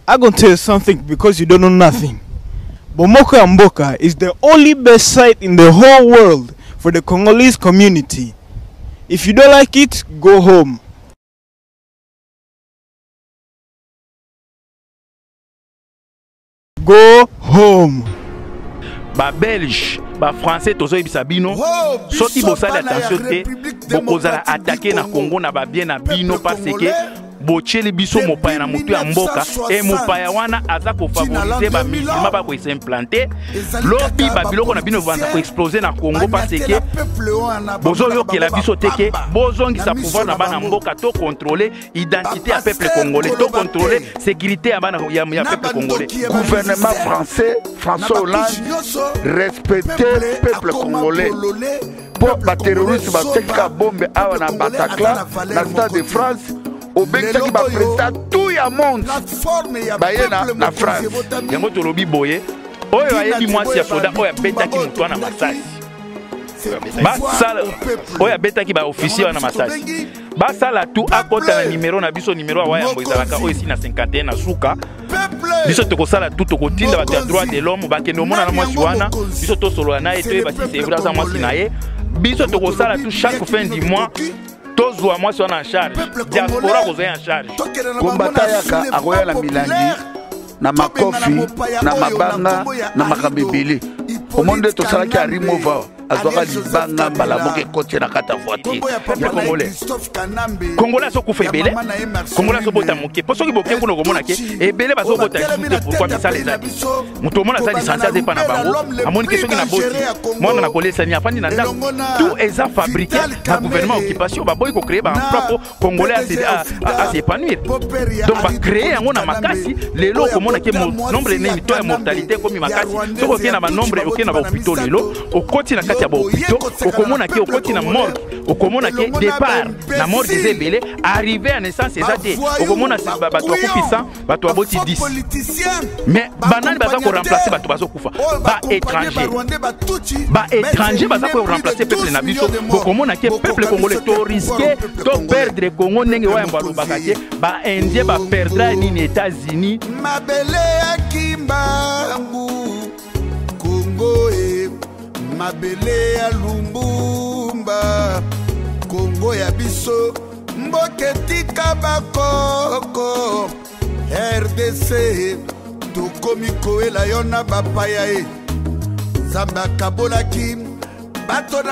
I'm going to tell you something because you don't know nothing. Bomoko ya Mboka is the only best site in the whole world for the Congolese community. If you don't like it, go home. Go home. Ba Belge, ba Français, tozo ibisa bino. Soti bosala attention te, bokozala attaquer na Congo na ba bien na bino parce que bocheli biso mopaya na mutu ya mboka et mopaya wana aza ko favoriser ba musulman ba ko s'implanter. Lobi ba biloko na bino vanda ko exploser na Congo parce que bozo yo ke la biso teke bozongi sa pouvoir na bana mboka to contrôler identité à peuple congolais, to contrôler sécurité à bana ya peuple congolais. Gouvernement français, François Hollande, respecter peuple congolais. Pour la terroriste va teka bombe awa na Bataclan, na Stade de France. Au Belgique qui va présenter tout le monde. Na France. Yango tolobi boye. Oyo ayebi mwasi ya soda oyo abetaki mutu na masasi. Basala oyo abetaki ba officier na masasi. Basala tout akota na numéro na biso numéro wa yambo ezalaka oyo si na 51 na suka. Biso tokosala tout tokotinda bato ya droit de l'homme bakende omona na mwasi wana. Biso tosolola na ye toyeba si c'est vrai za mwasi na ye. Biso tokosala tout chaque fin du mois. Tous moi sont en charge. Diaspora vous êtes en charge. Combattant yaka aroya la milangi na makofi na mabanga na makabibili. Au monde tout ça qui arrive mova. Azwaka libanga balamoke kote na kata voiture. Ya Congolais. Congolais so kufa ebele. Congolais so bota moke. Poso ki boke ko ngomona ke ebele baso bota kite pourquoi ça les a. Muto mona ça licencié de pana bango. Amoni ke soki na boti. Mwana na kolesa ni afani na ndako. Tout est fabriqué par gouvernement occupation ba boy ko créer ba propre Congolais à s'épanouir. Donc ba créer yango na makasi lelo ko mona ke nombre ne to mortalité comme makasi. So ko na ba nombre ok na ba hôpital lelo au koti na ya ba hôpital okomona ke okoti na morgue okomona ke départ na morgue des ebele arrivé à naissance ezate okomona bato akupisa bato aboti 10 mais banani baza ko remplacer bato bazo kufa ba étranger baza ko remplacer peuple na biso okomona ke peuple congolais to risquer to perdre Congo ndenge wa mbalo bakate ba indien ba perdra ni États-Unis mabele akimbangu Congo mabele ya Lumbumba Congo ya biso mboke tika bakoko RDC tokomi koela yona bapaya e zamba kabolaki bato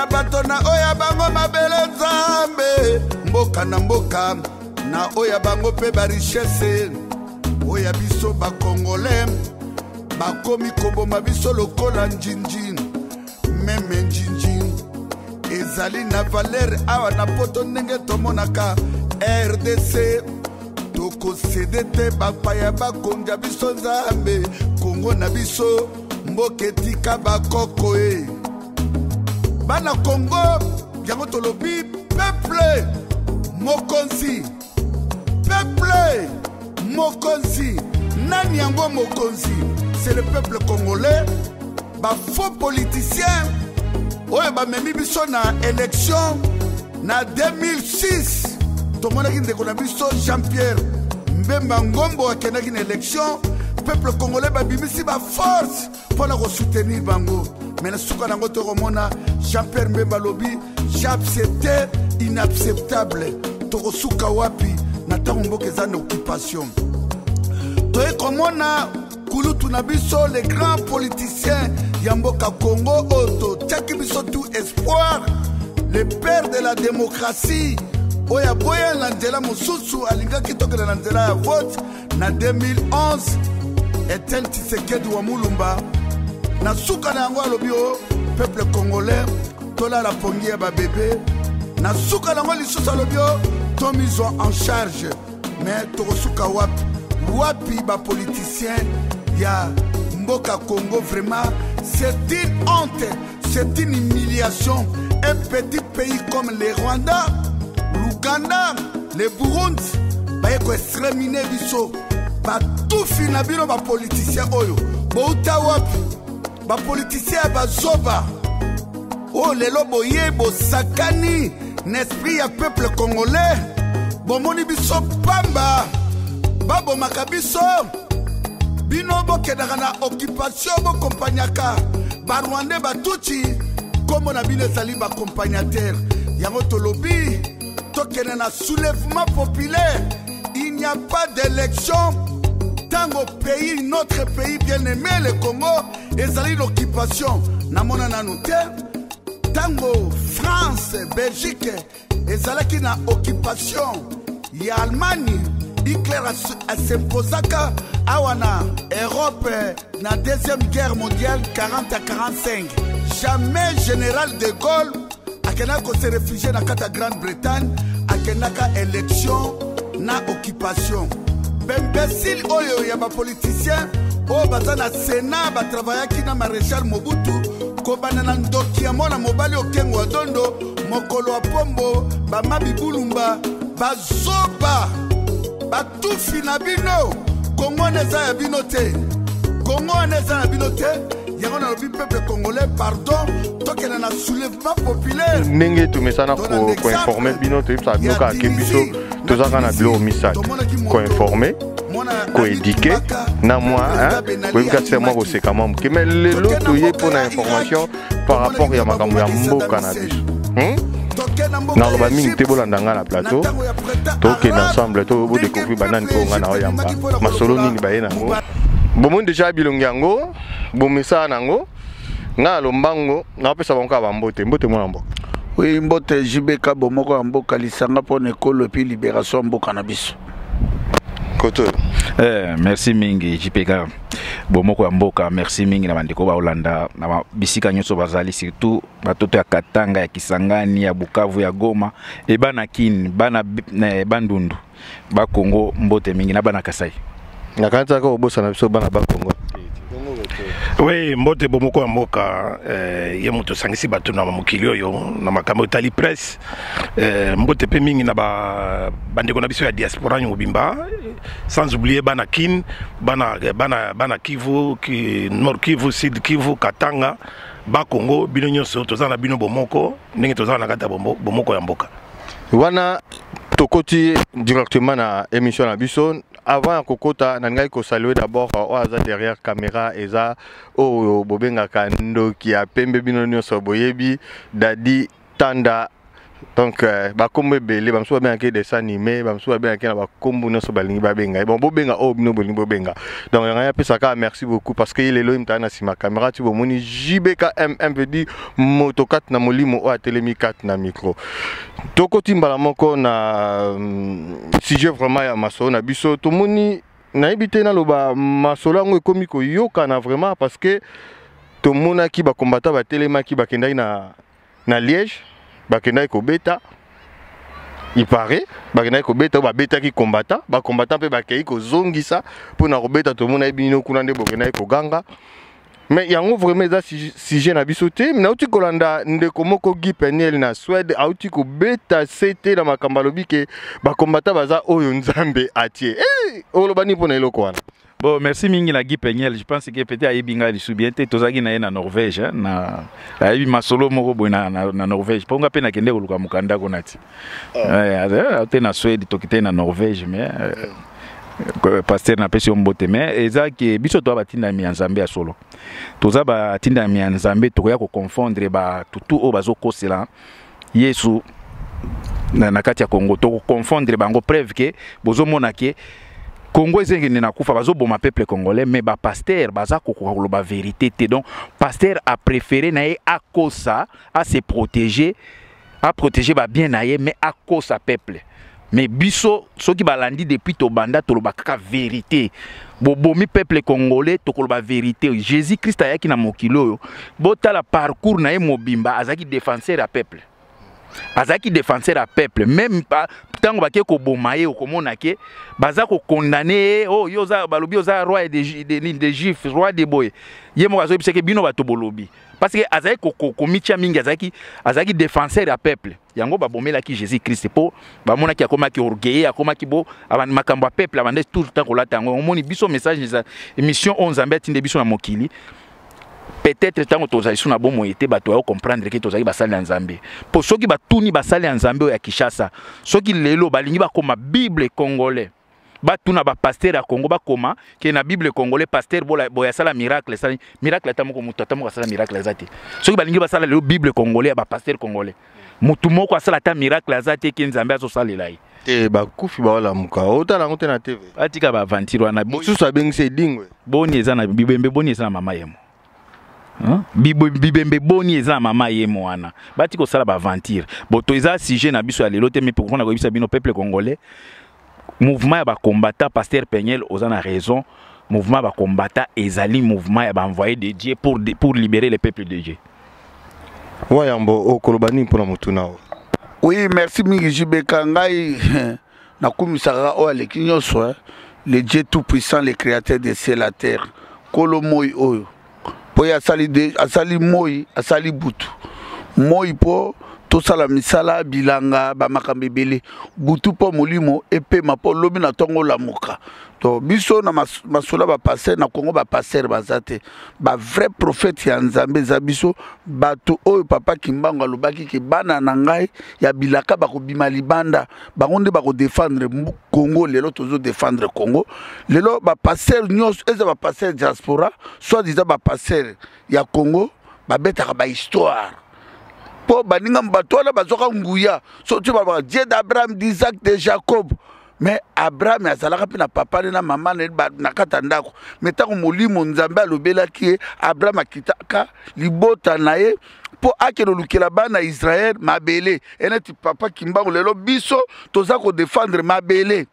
na oya bango mabele nzambe mboka na mboka na oya bango pe ba richesse oya biso ba congolais bakomi koboma biso lokola njinjin meme njinjin ezali na valeur awa na poto ndenge tomonaka RDC tokosede te bapaya bakonja biso nzambe Kongo na biso mboke tika bakoko e bana Kongo yango tolobi peuple mokonzi nani yango mokonzi c'est le peuple congolais ba faux politiciens oyo bamemi biso na élection na 2006 tomonaki ndeko na biso Jean-Pierre Mbemba Ngombo akendaki na élection peuple congolais babimisi ba force mpona kosoutenir bango mais na suka nango tokomona Jean-Pierre Mbemba lobi j'accepte inacceptable tokosuka wapi na ntango mboka eza na occupation toyekomona kulutu na biso les grands politiciens Yamboka Congo Oto tiaki biso tout espoir le père de la démocratie oya boya na nzela mosusu alingaki tokela na nzela ya vote na 2011 Etienne Tshisekedi wa Mulumba na suka na yango alobi o peuple congolais tola la pongi ya babebe na suka na yango lisusu alobi o to mise en charge mais tokosuka wapi ba politicien ya Mboka Congo vraiment c'est une honte, c'est une humiliation. Un petit pays comme le Rwanda, l'Ouganda, le Burundi, baye ko exterminer biso, ba tout finabino ba politicien oyo, bo utawapi, ba politicien ba zoba. Oh lelo boye bo sakani, n'esprit ya peuple congolais, bo moni biso pamba, babo makabiso. bino bokendaka na occupation bokompagnaka barwandais batuti kombo na bino ezali baccompagnateur yango tolobi tokende na soulèvement populaire. Il n'y a pas d'élection tant au pays, notre pays bien aimé, le Congo, ezali l'occupation. Namona nanoute, tango France, Belgique, ezalaki na occupation. Ya Allemagne, Hitler a s'imposaka awana Europe na deuxième guerre mondiale 40 à 45. Jamais général de Gaulle akenako se réfugié na kata Grande-Bretagne, akenaka élection na occupation. Bembécile oyo ya ba politicien o baza na Sénat ba travaillaki na Maréchal Mobutu ko banana ndoki ya mona mobali okengo adondo mokolo wa pombo ba mabibulumba bazoba batufi na bino Congo neza ya bino te Congo neza ya bino te yango na lobi peuple congolais pardon tokena na soulèvement populaire ndenge tumesana ko informer bino te ça binoka ke biso tozaka na bilo message ko informer ko éduquer na moi ko yika sema ko sekama ke mais lelo toye pour na information par rapport ya makambo ya mboka na biso na loba mingi te bolandanga na plateau toke ensemble to bo découvrir banane ko ngana oyamba masolo nini baye nango bomon déjà bilongi yango bomesa nango nga lombango na pesa banka bambote mbote mona mboka. Oui, mbote JBK bomoko mboka lisanga pona ekolo puis libération mboka na biso. Koto. Merci mingi JPK bomoko mboka, merci mingi na bandeko ba Holanda na bisika nyonso bazali surtout batoto ya Katanga ya Kisangani ya Bukavu ya Goma e bana kin bana bandundu ba Congo mbote mingi na bana Kasai. Na kanza ko bosa na biso bana ba Congo. Oui, mbote bomoko ya mboka ye moto sangisi bato na mokili oyo na makambo tali presse mbote pe mingi na bandeko na biso ya diaspora nyobimba sans oublier bana kin bana Kivu Nord Kivu Sud Kivu Katanga ba Congo bino nyonso tozana bino bomoko ndenge tozana na kata bomoko ya mboka wana tokoti directement na émission na biso. Avant kokota nangai ko saluer d'abord au hasard derrière caméra eza o bobenga kando ki a pembe bino nyonso boyebi dadi tanda donc ba kombe belé ba mso ba bien dessin animé ba mso ba bien na ba kombo nyonso balingi ba benga bon bobenga o bino bolingi bobenga donc ngaya pesa ka merci beaucoup parce que il est là imtana sima caméra tu bomoni JBKM veut dire moto 4 na molimo o atelemi 4 na micro tokoti mbala moko na sujet vraiment ya masolo na biso tomoni na ebité na loba masolo ngo ekomi ko yoka na vraiment parce que tomona ki ba combattant ba telema ki ba kendai na Liège bakendai ko beta il paraît bakendai ko beta ba beta ki combattant ba combattant pe bakei ko zongisa pour na ko beta tomona ebino kuna nde bokendai ko ganga. Mais yango vraiment za sujet na biso te na uti kolanda ndeko moko Guy Peniel na Suède auti ko beta c'était na makamba lobi ke ba combattant baza oyo nzambe atie olobani pona eloko wana. Bon, merci mingi na Guy Peniel, je pense que peut-être ayebinga li subiente tozaki na Norvège na ayebi masolo moko boy na Norvège ponga pe na kende koluka mukanda ko nati te na Suède tokite na Norvège mais pasteur na pesi mbote mais ezaki biso to batinda mi nzambe ya solo toza batinda mi nzambe tokoya ko confondre ba tutu o bazo kosela Yesu na kati ya Congo to confondre bango preuve ke bozo mona ke Congo ezenge na kufa bazo boma peuple congolais mais ba pasteur baza ko ba vérité te donc pasteur a préféré na a kosa à se protéger à protéger ba bien na mais à kosa peuple mais biso soki balandi depuis to banda to ba ka vérité bobomi peuple congolais to ko ba vérité Jésus Christ ayaki na mokilo botala parcours na mobimba azaki défenseur à peuple azaki défenseur à peuple même pas tango baké ko bomaye okomona ke baza ko condamner oh yoza balobi yoza roi des juifs roi des boy yemo kazo biseke bino bato bolobi parce que azaki ko mitia mingi azaki défenseur à peuple yango ba bomela ki Jésus Christ po ba mona ki akoma ki orgueil akoma ki bo avant makambo peuple avant tout le temps ko lata ngo moni biso message za émission 11 ambet inde biso na mokili. Peut-être tant que tu as bon été bato à comprendre que tu as basali nzambe pour ceux qui batuni basali nzambe ya Kinshasa ceux qui lelo balingi ba comme Bible congolais batuna ba pasteur ya Congo bakoma ke na Bible congolais pasteur boya sala miracle sala miracle atamoko mutu atamoko sala miracle azate soki balingi basala le Bible congolais ba pasteur congolais mutu moko asala ta miracle azate ke nzambe azosalela ye te bakufi bawala muka otala ngote na TV atika ba aventure wana mosusu abengisi edingwe boni eza na bibembe boni eza na mama yemo bibembe boni eza na mama yemo wana bati ko sala ba aventure boto eza sujet na biso ya lelo te mais pour qu'on a ko bino peuple congolais mouvement ya ba combattant pasteur Pegnel ozana raison mouvement ba combattant ezali mouvement ya ba envoyé de Dieu pour libérer les peuples de Dieu. Wayambo okolobani pona mutuna. Oui, merci mingi Jibeka ngai na kumisaka o aleki nyonso le Dieu tout puissant, le créateur des cieux et la terre. Kolo moi oyo. Po ya asali moi, asali butu. Moi po to sala misala bilanga ba makambebele butu po molimo epe mapo lobi na tongo la muka. To biso na masola ba passer na Congo ba passer bazate ba vrai prophète ya Nzambe za biso bato oyo papa Kimbangu alobaki ke bana na ngai ya bilaka ba ko bima libanda bangonde ba ko défendre Congo lelo tozo défendre Congo lelo ba passer nyos eza ba passer diaspora soit disant ba passer ya Congo ba betaka ba histoire po baninga mbato la bazoka nguya so tu ba Dieu d'Abraham, d'Isaac, de Jacob. Mais Abraham azalaka pe na papa na mama na kata ndako mais tango molimo Nzambe alobela ki Abraham akitaka libota na ye po akelo lukela bana Israël mabele eneti papa Kimbangu lelo biso toza ko défendre mabele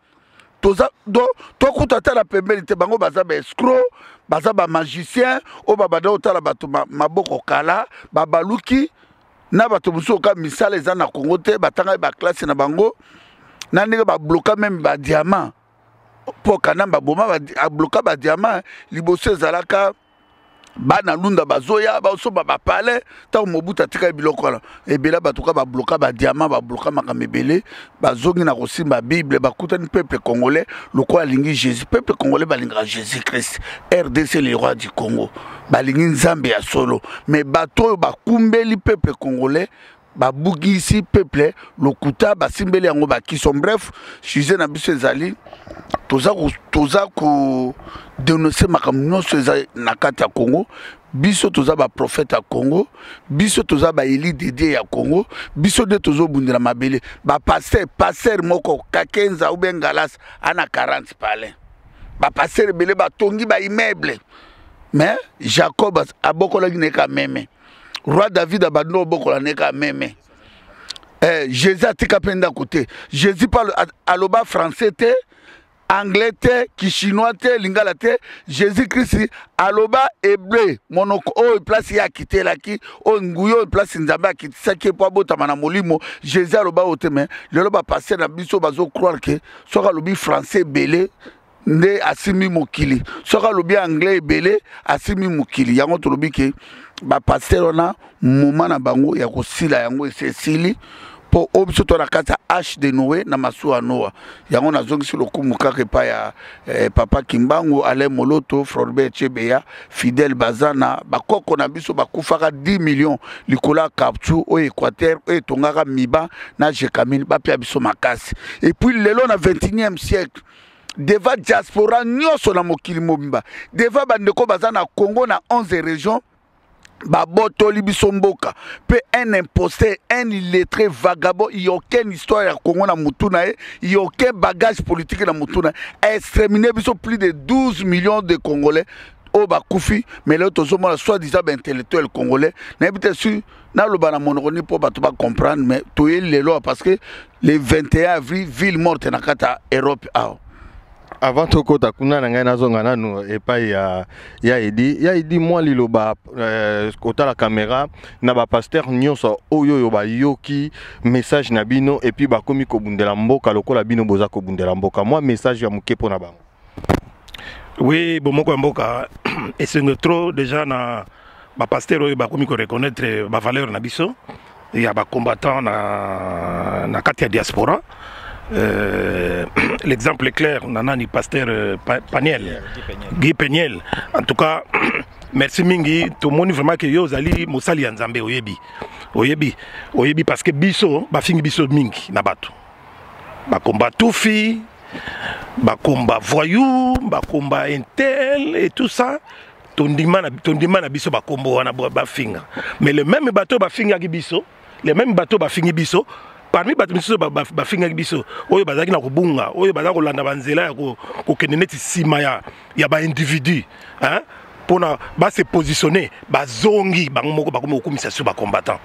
toza do to kutata la pembeni te bango baza ba escroc baza ba magicien o baba do tala bato maboko kala babaluki na bato muso ka misala eza na Congo te batanga ba classe na bango nandika ba bloquer même ba diamant pour kanamba boma ba bloquer ba diamant liboso ezalaka bana lunda bazoya ba so ba pale ta mobuta tika biloko la ebela batuka ba bloquer ba diamant ba bloquer makamebele bazongi na kosimba Bible ba kutani peuple congolais loko alingi Jésus peuple congolais balinga Jésus Christ RDC le roi du Congo balingi Nzambe ya solo mais bato ba kumbeli peuple congolais babuki ici peuple lokuta basimbeli yango bakiso bref sujet na biso ezali toza ko dénoncer makambo nyonso eza na kati ya Congo biso toza ba prophète ya Congo biso toza ba éli de Dieu ya Congo biso de tozo bundira mabele ba pasteur moko kakenza ou bien galas ana 40 palais ba pasteur belé ba tongi ba immeuble mais Jacob abokola neka meme roi David abando bokola neka meme Jésus atika penda côté Jésus parle aloba français te anglais te chinois te lingala te Jésus Christ aloba hébreu monoko o place ya kitela ki o nguyo place Nzambe akitisa ki po botama na molimo Jésus aloba oteme lelo ba passer na biso bazo croire que soka lobi français belé nde asimi mokili soka lobi anglais belé asimi mokili yango to lobi ke ba passer na moment na bango ya kosila yango esili po obiso to na kata H de Noé na masuwa Noa yango na zongi si lokumu kake pa ya papa Kimbangu Ale Moloto Floribert Chebeya Fidel Bazana bakoko na biso bakufaka 10 millions likola Kapchu au Équateur et tongaka miba na Jekamil ba pia biso makasi et puis lelo na 21e siècle deva diaspora nyoso na mokili mobimba deva bandeko bazana Congo na 11 régions baboto libiso mboka pe un imposteur un illettré vagabond il y a aucune histoire ya Congo na mutuna il y a aucun bagage politique na mutuna exterminé biso plus de 12 millions de Congolais au bakufi mais là tous sommes soi-disant intellectuels congolais n'habite sur na lo bana mononi pour bato ba comprendre mais to les lois parce que le 21 avril ville morte na kata Europe a avant tokota kuna na ngai nazonga nanu epai ya edi moi liloba kota la caméra na ba pasteur nyonso oyo ba yoki message na bino et puis ba komi ko bundela mboka lokola bino boza ko bundela mboka moi message ya muke pona bango. Oui bomoko mboka et c'est trop déjà na ba pasteur oyo ba komi ko reconnaître ba valeur na biso ya ba combattant na kati ya diaspora. L'exemple est clair, Nanani pasteur Guy Pegnel. En tout cas, merci mingi, tout le monde vraiment que yo zali mosali Nzambe oyebi parce que biso ba fingi biso mingi na bato. Ba combat tout fi bakomba voyou, bakomba intel et tout ça. Tondima na biso bakombo wana bafinga. Mais le même bateau bafinga ki biso, les mêmes bateaux bafingi biso, parmi bateau biso bafinga ki biso, oyo bazaki na kobunga, oyo bazaki kolanda banzela ya ko keneneti sima ya ba individu, hein? Pona ba se positionner, ba zongi bango moko bakomi okumisa sur ba combattant.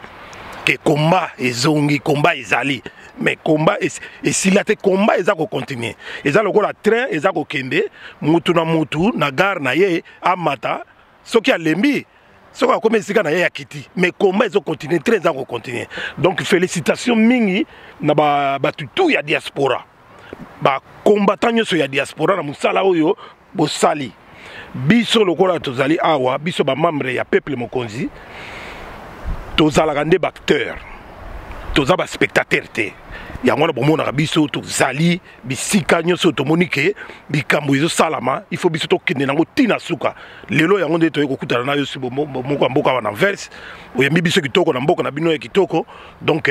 Que combat ezongi, combat ezali. Mais combat et si la te combat eza ko continuer. Eza lokola train eza ko kende, mutu na gare na ye amata, soki alembi, soki akomi sika na ye ya kiti. Mais combat ezo continuer, train eza ko continuer. Donc félicitations mingi na ba tutu ya diaspora. Ba combattant nyoso ya diaspora na musala oyo bo sali. Biso lokola tozali awa, biso ba membre ya peuple mokonzi. Tozala nde acteur. Toza ba spectateur te. Yango na bomona biso tozali bisika nyoso tomonike bikambo ezo salama, il faut biso to kende nango tina suka. Lelo yango nde toyeko kutana na yo si moko mboka wana verse. Oyambi biso kitoko na mboka na bino ya kitoko. Donc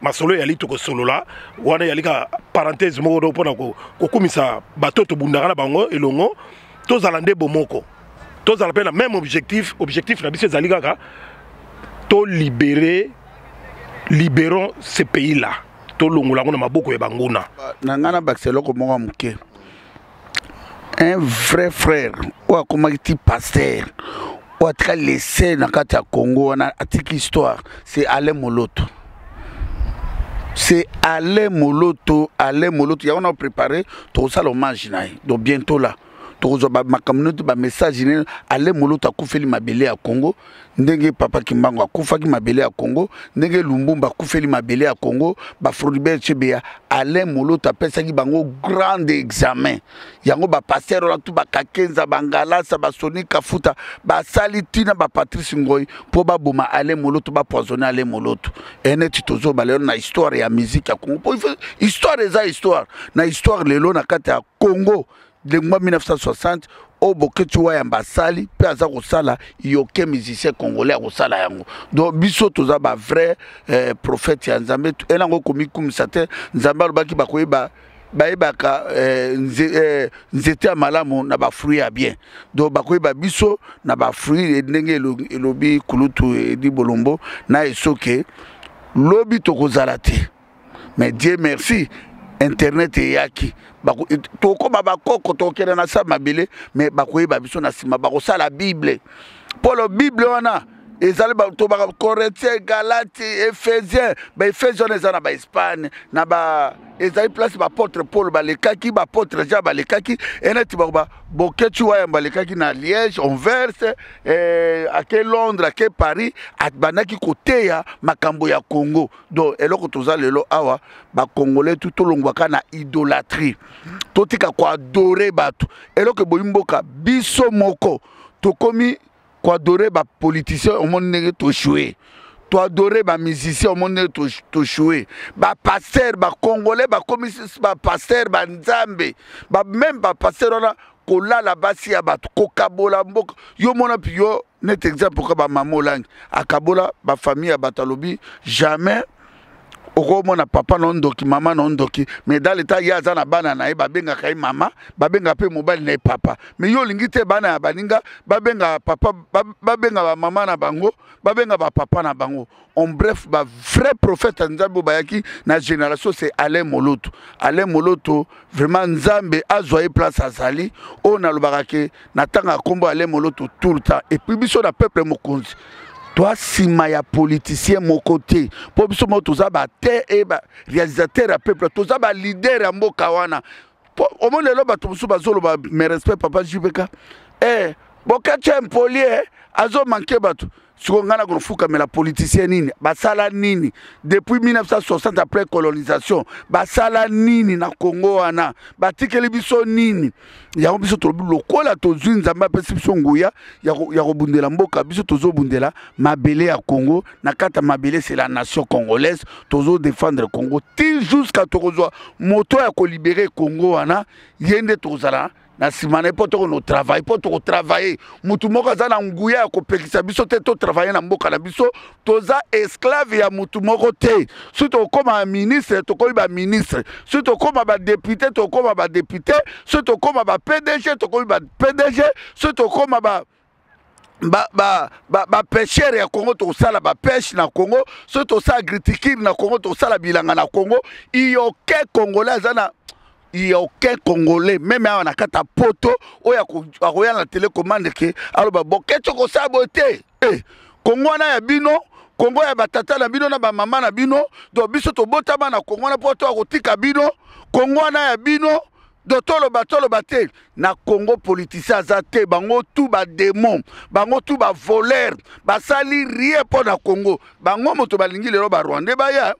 masolo ya litoko solola wana yalika parenthèse moko do pona ko kumisa batoto bundaka na bango elongo tozala nde bomoko. Tozala pe na même objectif na biso ezali kaka to libérons ce pays-là. To longola ngona maboko ya banguna. Nangana bakselo ko monga muke. Un vrai frère ou akomaki pasteur ou atra laissé na kati ya Congo na atiki histoire, c'est Alain Moloto. C'est Alain Moloto, ya on a préparé tout ça l'hommage naï. Donc bientôt là ma communauté ba message ni Alain Moloto akufeli mabele ya Congo, ndenge papa Kimbango akufaki mabele ya Congo, ndenge Lumbumba akufeli mabele ya Congo, ba Floribert Chebeya Alain Moloto apesaki bango grand examen. Yango ba pasteur la tout ba Kakenza Bangala sa ba Soni Kafuta ba Salitina ba Patrice Ngoy po ba boma Alain Moloto ba poisonner Alain Moloto. Ene titozo ba lelo na histoire ya musique ya Congo. Histoire eza histoire. Na histoire lelo na kati ya Congo. De 1960 au Boketua Yambasali, puis à Zakosala, il y a aucun musicien congolais à Rosala Yango. Donc, Bisso Toza, vrai prophète Yanzambe, et là, on commis comme ça, Nzamba Baki Bakoeba, Baebaka, Nzete Amalamu, n'a pas fruit à bien. Donc, Bakoeba Bisso, n'a pas fruit, et Nenge Lobi Kulutu et Di Bolombo, n'a esoke, Lobi Tokozalate. Mais Dieu merci, Internet et Yaki. Toko babakoko tokela na sa mabele mais bakoyeba biso na sima bakosa la Bible pour la Bible wana ezali ba to ba Corinthiens Galates Éphésiens ba Éphésiens ezana ba Espagne na ba ezali place ba apôtre Paul ba lekaki ba apôtre Jean ba lekaki eneti ba boketu wa ba lekaki na Liège Anvers à Londres à Paris at banaki côté ya makambo ya Congo donc eloko toza lelo awa ba congolais tout longwaka na idolâtrie totika ko adorer batu eloko boyimboka biso moko tokomi ko adorer ba politicien au monde nenge to jouer to adorer ba musicien au monde nenge to jouer ba pasteur ba congolais ba commissaire ba pasteur ba nzambe ba même ba pasteur ona ko la basi ya batu ko kabola mboka yo mona pi yo net exemple ko ba mamolang akabola ba famille ya batalobi jamais okomona papa nondoki mama nondoki mais dans l'état yaza na bana na babenga kai mama babenga pe mobile na papa mais yo lingite bana ya baninga babenga papa babenga ba mama na bango babenga ba papa na bango en bref ba vrai prophète Nzambe bayaki na génération c'est Alain Moloto. Alain Moloto vraiment Nzambe azwaye place azali on a lobaka ke na tanga kombo Alain Moloto tout le temps et puis biso na peuple mokonzi. Toi, si maya politicien mon côté, pour biso mo toza ba te et ba réalisateur à peuple, toza ba leader à mboka wana. Au moins le ba tomusu ba zolo ba me respect papa Jibeka. Boka chempoli azo manqué batu. Sukongana kufuka mais la politicien nini, basala nini depuis 1960 après colonisation, basala nini na Congo wana, batikeli biso nini. Ya biso to lokola to Nzambe pesi biso nguya ya kobundela mboka biso tozo bundela mabele ya Congo na kata mabele c'est la nation congolaise tozo défendre Congo ti jusqu'à tokozwa moto ya ko libérer Congo wana yende tozala na simana po to no travail po to travailler mutu moko za na nguya ko pekisa biso te to travailler na mboka na biso toza esclave ya mutu moko te si to koma ministre to ko ba ministre si to koma ba député to koma ba député si to koma ba PDG to ko ba PDG si to koma ba pêcheur ya Congo to sala ba pêche na Congo si to sa agriculture na Congo to sala bilanga na Congo iyoke congolais zana. Il n'y a aucun Congolais, même à Nakata Poto, où il y a la télécommande qui alors bon qu'est-ce que ça beauté Congo na bino Congo ya batata na bino na ba mama na bino do biso to bota ba na Congo na poto akotika bino Congo na ya bino do tolo baté na Congo politicien azate bango tout ba démon bango tout ba voleur ba sali rien pour na Congo bango moto balingi lelo ba Rwanda ba ya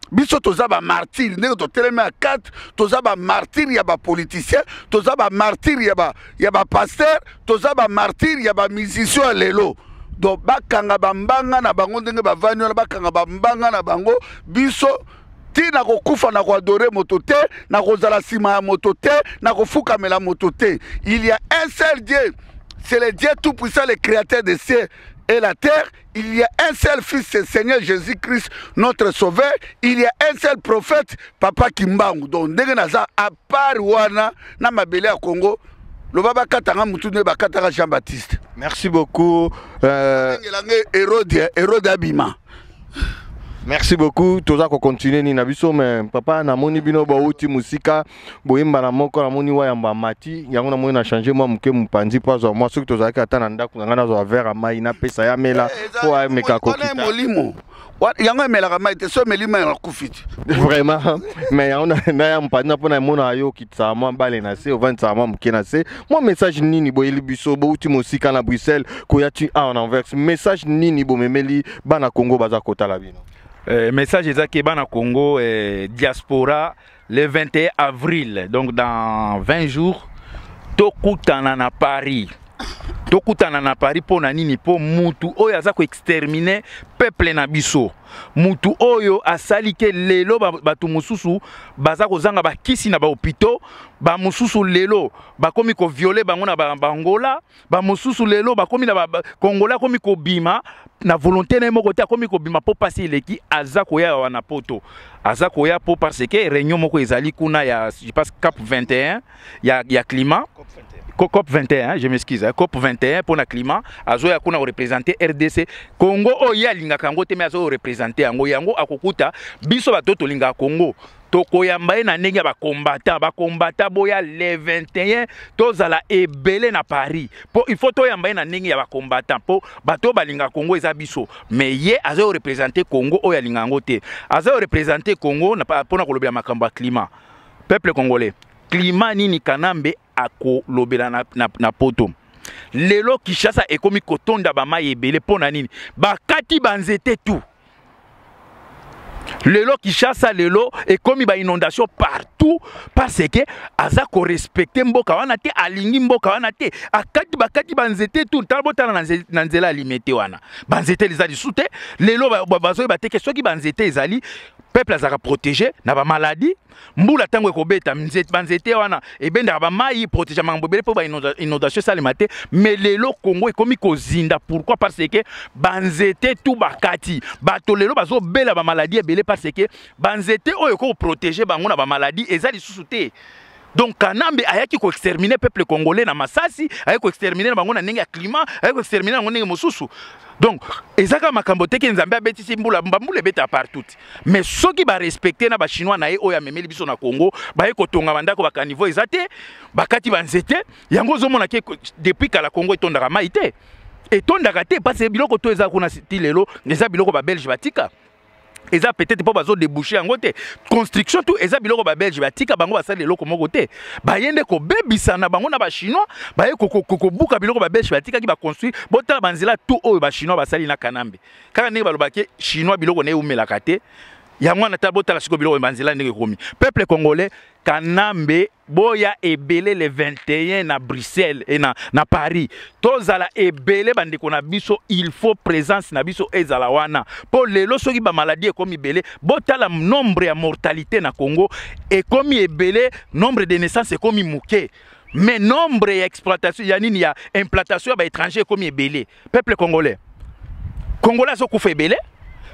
biso toza ba martyr ndenge to telema 4 toza ba martyr ya ba politicien toza ba martyr ya ba pasteur toza ba martyr ya ba musicien lelo do bakanga bambanga na bango ndenge bavani na bakanga bambanga na bango biso tina kokufa na koadore moto te na kozala sima ya moto te na kofukamela moto te. Il y a un seul Dieu, c'est le Dieu tout puissant, le créateur des cieux et la terre. Il y a un seul fils, c'est Seigneur Jésus-Christ, notre sauveur. Il y a un seul prophète, Papa Kimbangu. Donc, à part Wana, na mabele à Congo, le Baba Katanga Moutoune Bakatanga Jean-Baptiste. Merci beaucoup. Hérode Abima. Merci beaucoup. Toza ko continuer ni nabiso mais papa na moni bino ba uti musika boyemba na moko na moni wa yamba mati yango na moni na changer moi muke mupandi pas zo moi soki toza ka tana ndako ngana zo vera mai na pesa ya mela po a meka ko kita molimo yango mela ka mai te so melima ya kufiti vraiment mais yango na ya mpandi na pona mona yo kitsa moi bale na se ovanta moi muke na se moi message nini boyeli biso bo uti musika na Bruxelles ko ya tu en Anvers message nini bo memeli bana Congo baza kotala bino. Message est à Congo diaspora le 21 avril, donc dans 20 jours, Tokutana na Paris. Tokutana na Paris pour nani pour mutu oyo azako exterminer peuple na biso. Mutu oyo asali ke lelo batu mususu bazako zanga ba kisi na ba hôpitaux ba mususu lelo bakomi ko violer bango na ba Angola ba mususu lelo bakomi na ba Congola komi ko bima na volonté na moko te komi ko bima pour passer leki azako ya wana poto azako ya pour parce que réunion moko ezali kuna ya je pense COP 21 ya climat COP 21, je m'excuse, COP 21 pour le climat, azo ya kuna représenter RDC Congo oya linga kango te mais azo représenter yango yango akokuta biso batoto linga Congo toko yamba na ndenge ba combattant boya le 21 tozala ebele na Paris po il faut to yamba na ndenge ya ba combattant po bato balinga Congo eza biso mais ye azo représenter Congo oya linga ngo te azo représenter Congo na pona kolobela makamba climat peuple congolais climat nini kanambe ako lobela na poto lelo Kinshasa ekomi kotonda ba mai ebele pona nini bakati banzete tout lelo Kinshasa lelo ekomi ba inondation partout parce que azako respecter mboka wana te alingi mboka wana te akati bakati banzete tout talbota na nzela limité wana banzete les ali soute lelo bazo bateke soki banzete ezali peuple azaka protéger na ba maladie mbula tango ekobeta banzete wana ebenda ba mai protéger mambobele po ba inondation salimate mais lelo Congo ekomi kozinda pourquoi parce que banzete tout bakati bato lelo bazo bela ba maladie ebele parce que banzete oyo ko protéger bango na ba maladie ezali susute. Donc Kanambe ayaki ko exterminer peuple congolais na Masasi, ayaki ko exterminer bango na ndenge ya climat, ayaki ko exterminer bango ndenge mosusu. Donc ezaka makambo te ke nzambe abetisi mbula beta partout. Mais soki ba respecter na ba chinois na ye oya memeli biso na Congo, ba ko tonga bandako ba niveau ezate, bakati banzete, yango zo mona ke depuis kala Congo etondaka maite. Etondaka te parce que biloko to ezaka kuna stilelo, eza biloko ba Belge batika. Eza peut-être pas bazo déboucher en côté construction tout eza biloko ba Belge batika bango basali loko moko te bayende ko bebisa na bango na ba chinois baye ko buka biloko ba Belge batika ki ba construire bota banzela tout oyo ba chinois basali na Kanambe kaka ndenge balobaki chinois biloko ne umelaka te yango na tabota la siko biloko banzela ndenge komi peuple congolais Kanambe boya ebele le 21 na Bruxelles et na Paris tozala ebele bandeko na biso il faut présence na biso ezala wana po lelo soki ba maladie ekomi ebele botala nombre ya mortalité na Congo ekomi ebele nombre de naissances ekomi muke mais nombre d'exploitation, il y a implantation étranger comme belé. Peuple congolais. Congolais sont fait belé.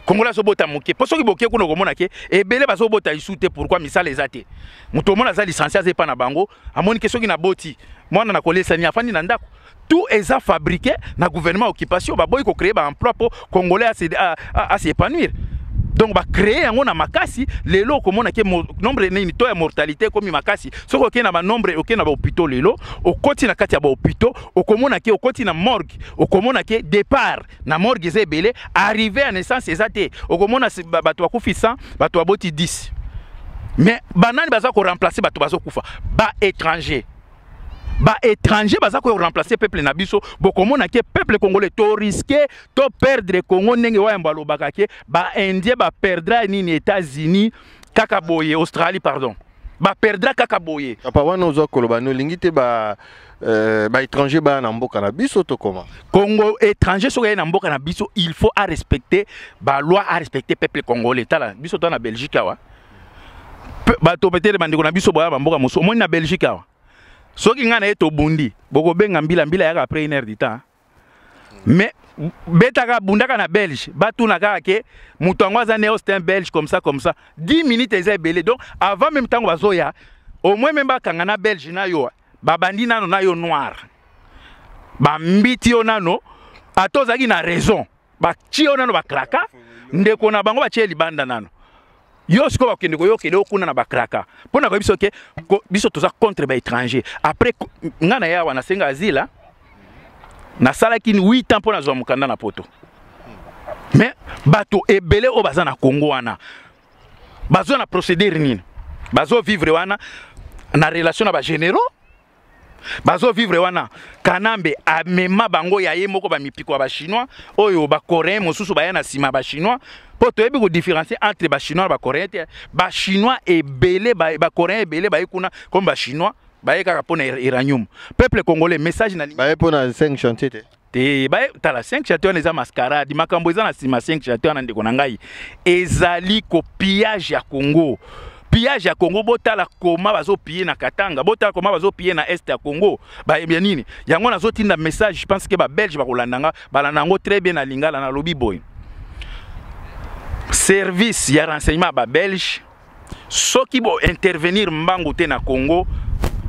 Congolais sont bota moké. Pour ceux qui boké kono komona ke et belé baso bota isute pourquoi misal les até. Mutomo na za licencié ze pa na bango. Amoni question qui na boti. Moi na kolé sani afani na ndako. Tout est fabriqué na gouvernement occupation ba boy ko créer ba emploi pour congolais à s'épanouir. Donc ba créer yango na makasi lelo komona ke nombre ni to ya mortalité comme makasi soko ke na ba nombre ok na ba hôpitaux lelo o koti na kati ya ba hôpitaux o komona ke o koti na morgue o komona ke départ na morgue zebele arrivé à naissance ezate o komona bato akufi 100 bato aboti 10 mais banani baza ko remplacer bato bazo kufa ba étranger ba étranger baza ko remplacer peuple na biso bokomona ke peuple congolais to risquer to perdre Congo ndenge wa mbalo bakake ba indien ba perdra ni États-Unis kaka boye Australie pardon ba perdra kaka boye papa wana ozo koloba no lingite ba étranger ba na mboka na biso to comment Congo étranger so na mboka na biso il faut à respecter ba loi à respecter peuple congolais tala biso to na Belgique wa ba to peut-être bandeko na biso ba mboka moso mo na Belgique wa soki ngana eto bundi boko benga mbila yaka après 1 heure du temps mais betaka bundaka na Belge batuna kaka ke mutu ango aza néo c'est un Belge comme ça 10 minutes eza belé donc avant même temps bazoya au moins même bakanga na Belge na yo babandi nano na yo noir ba mbiti yo nano atozaki na raison ba chi yo nano bakraka ndeko na bango ba tie libanda nano yo siko bakende ko yo kele okuna na bakraka pona ko biso ke biso toza contre ba étranger après ngana ya wana senga azila na salaki ni 8 ans pona zo mukanda na poto mais bato ebele o baza na Congo wana bazo na procédure nini bazo vivre wana na relation na ba généraux bazo vivre wana kanambe amema bango ya ye moko ba mipiko ba chinois oyo ba coréen mosusu ba yana sima ba chinois poto ebi ko différencier entre ba chinois ba coréen ba chinois ebele ba coréen ebele ba ikuna comme ba chinois ba yeka pona iranium peuple congolais message na ba pona 5 chantier te ba tala 5 chantier eza mascarade makambo eza na sima 5 chantier na ndeko na ngai ezali ko pillage ya Congo. Pillage à Congo, botala koma bazo piller na Katanga, botala koma bazo piller na Est à Congo. Ba bien nini? Yango na zoti na message, je pense que ba Belge ba kolandanga, ba lanango très bien na lingala na lobby boy. Service ya renseignement ba Belge, ceux qui vont intervenir mbango te na Congo,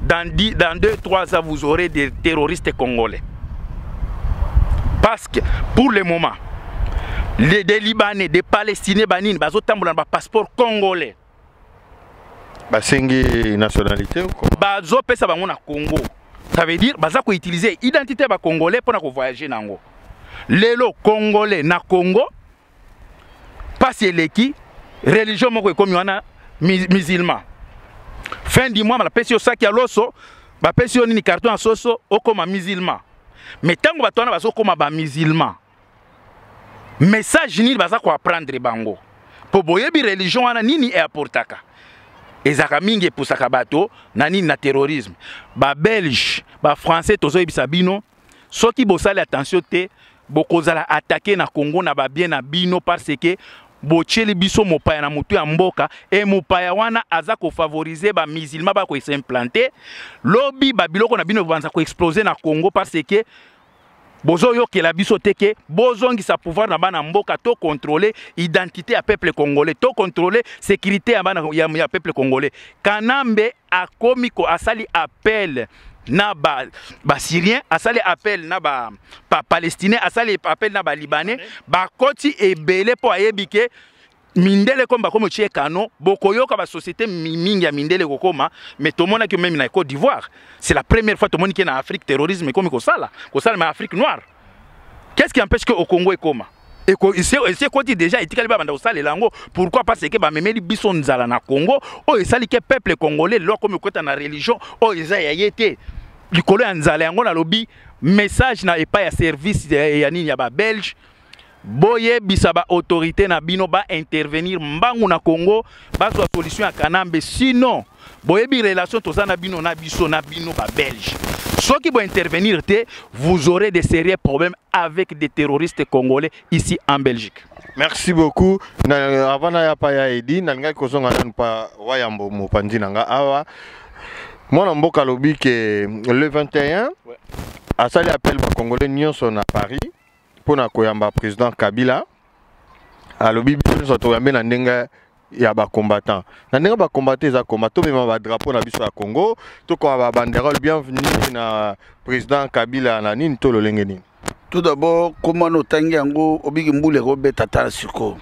dans 2-3 ans vous aurez des terroristes congolais. Parce que pour le moment, des Libanais, des Palestiniens banine bazo tambola ba passeport congolais. Basengi nationalité ou quoi? Bazo pesa bango na Congo. Ça veut dire baza ko utiliser identité ba congolais pour na ko voyager nango. Lelo congolais na Congo passe leki religion moko comme wana musulman. Fin du mois la pesi osaki ya loso ba pesi oni carton en soso okoma musulman. Mais tango batwana bazo koma ba musulman. Message ni baza ko apprendre bango. Po boyebi religion wana nini e aportaka. Ezaka mingi pusaka bato na nini na terrorisme ba belge ba français tozo ebisa bino soki bosala attention te bokozala attaquer na Congo na ba bien na bino parce que bocheli biso mopaya na mutu ya mboka e mopaya wana aza ko favoriser ba musulman ba ko s'implanter lobi ba biloko na bino banza ko exploser na Congo parce que bozo yo ke la biso teke bozongi sa pouvoir na bana mboka to contrôler identité à peuple congolais to contrôler sécurité ya bana ya peuple congolais kanambe akomi ko asali appel na ba syrien asali appel na ba palestinien asali appel na ba libanais ba koti ebele po ayebike mindele komba comme tie kano bokoyoka ba société mingi ya mindele kokoma mais tout monde qui même na Côte d'Ivoire c'est la première fois tout monde qui est en Afrique terrorisme comme ko sala mais Afrique noire qu'est-ce qui empêche que au Congo et koma et c'est côté déjà etikali ba banda osala lango pourquoi parce que ba memeli biso nzala na Congo o esali que peuple congolais lo comme ko na religion o eza ya yete likolo ya nzala yango na lobi message na epa ya service ya nini ya ba belge boye bisaba autorité na bino ba intervenir mbangu na Congo ba zo solution ya kanambe sinon boye bi relation toza na bino na biso na bino ba belge ceux qui vont intervenir vous aurez des sérieux problèmes avec des terroristes congolais ici en Belgique. Merci beaucoup. Avant na ya pa ya edi na ngai kozonga na pa wayambo mopandi nanga awa Moi, on mboka lobi que le 21, à ça, appelle les Congolais nyonso à Paris pour na koyamba président Kabila. À lobi biso so toyambe na ndenga ya ba combattant. Na ndenga ba combattant za combattant même ba drapeau na biso ya Congo, to ko ba banderole bienvenue na président Kabila na nini to lolenge nini. Tout d'abord, comment nous tangi yango obigi mbule robe tata siko.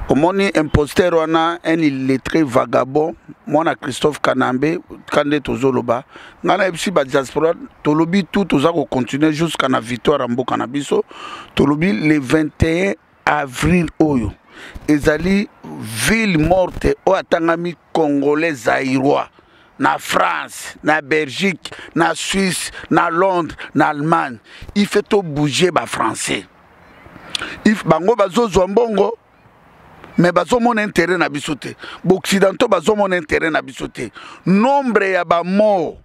Omoni imposteur wana un illettré vagabond mwana Christophe Kanambe kande tozoloba ngana ebisi ba diaspora tolobi tout toza ko continuer jusqu'à na victoire mboka na biso tolobi le 21 avril oyo ezali ville morte o atangami congolais zaïrois na France, na Belgique, na Suisse, na Londres, na Allemagne. Il fait tout bouger ba français. If bango bazo zombongo mais bazo mon intérêt na bisote. Occidentaux bazo mon intérêt na bisote. Nombre ya ba mort.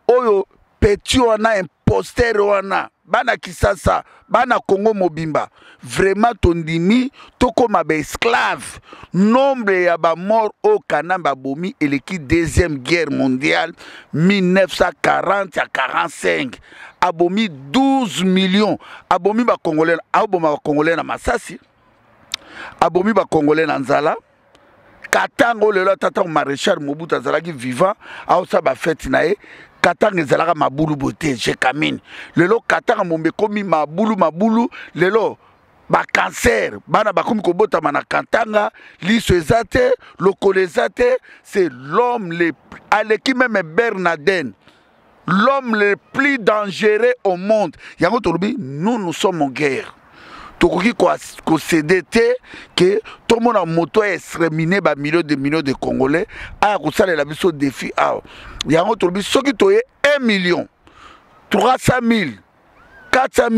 Oyo petit wana imposteur wana. Bana Kisasa, bana Congo Mobimba. Vraiment tondimi toko ma ba esclave. Nombre ya ba mort au Kanamba bomi et l'équipe deuxième guerre mondiale 1940 à 45. Abomi 12 millions. Abomi ba Congolais, abomi ba Congolais na Masasi. Abomi ba Congolais na Nzala. Katango lelo tata maréchal Mobutu azalaki vivant, aosa ba fête nae. Katanga ezalaka mabulu bote je kamine. Lelo katanga mombe komi mabulu lelo ba cancer bana bakomi kobota mana katanga liso ezate lokolezate c'est l'homme le aleki même Bernardin. L'homme le plus dangereux au monde. Yango tolobi nous sommes en guerre. Tokoki ko CDT que tout le monde a moto exterminé ba millions de Congolais a ko sala la biso défi a. Yango tolobi soki toye 1 million 300 000 400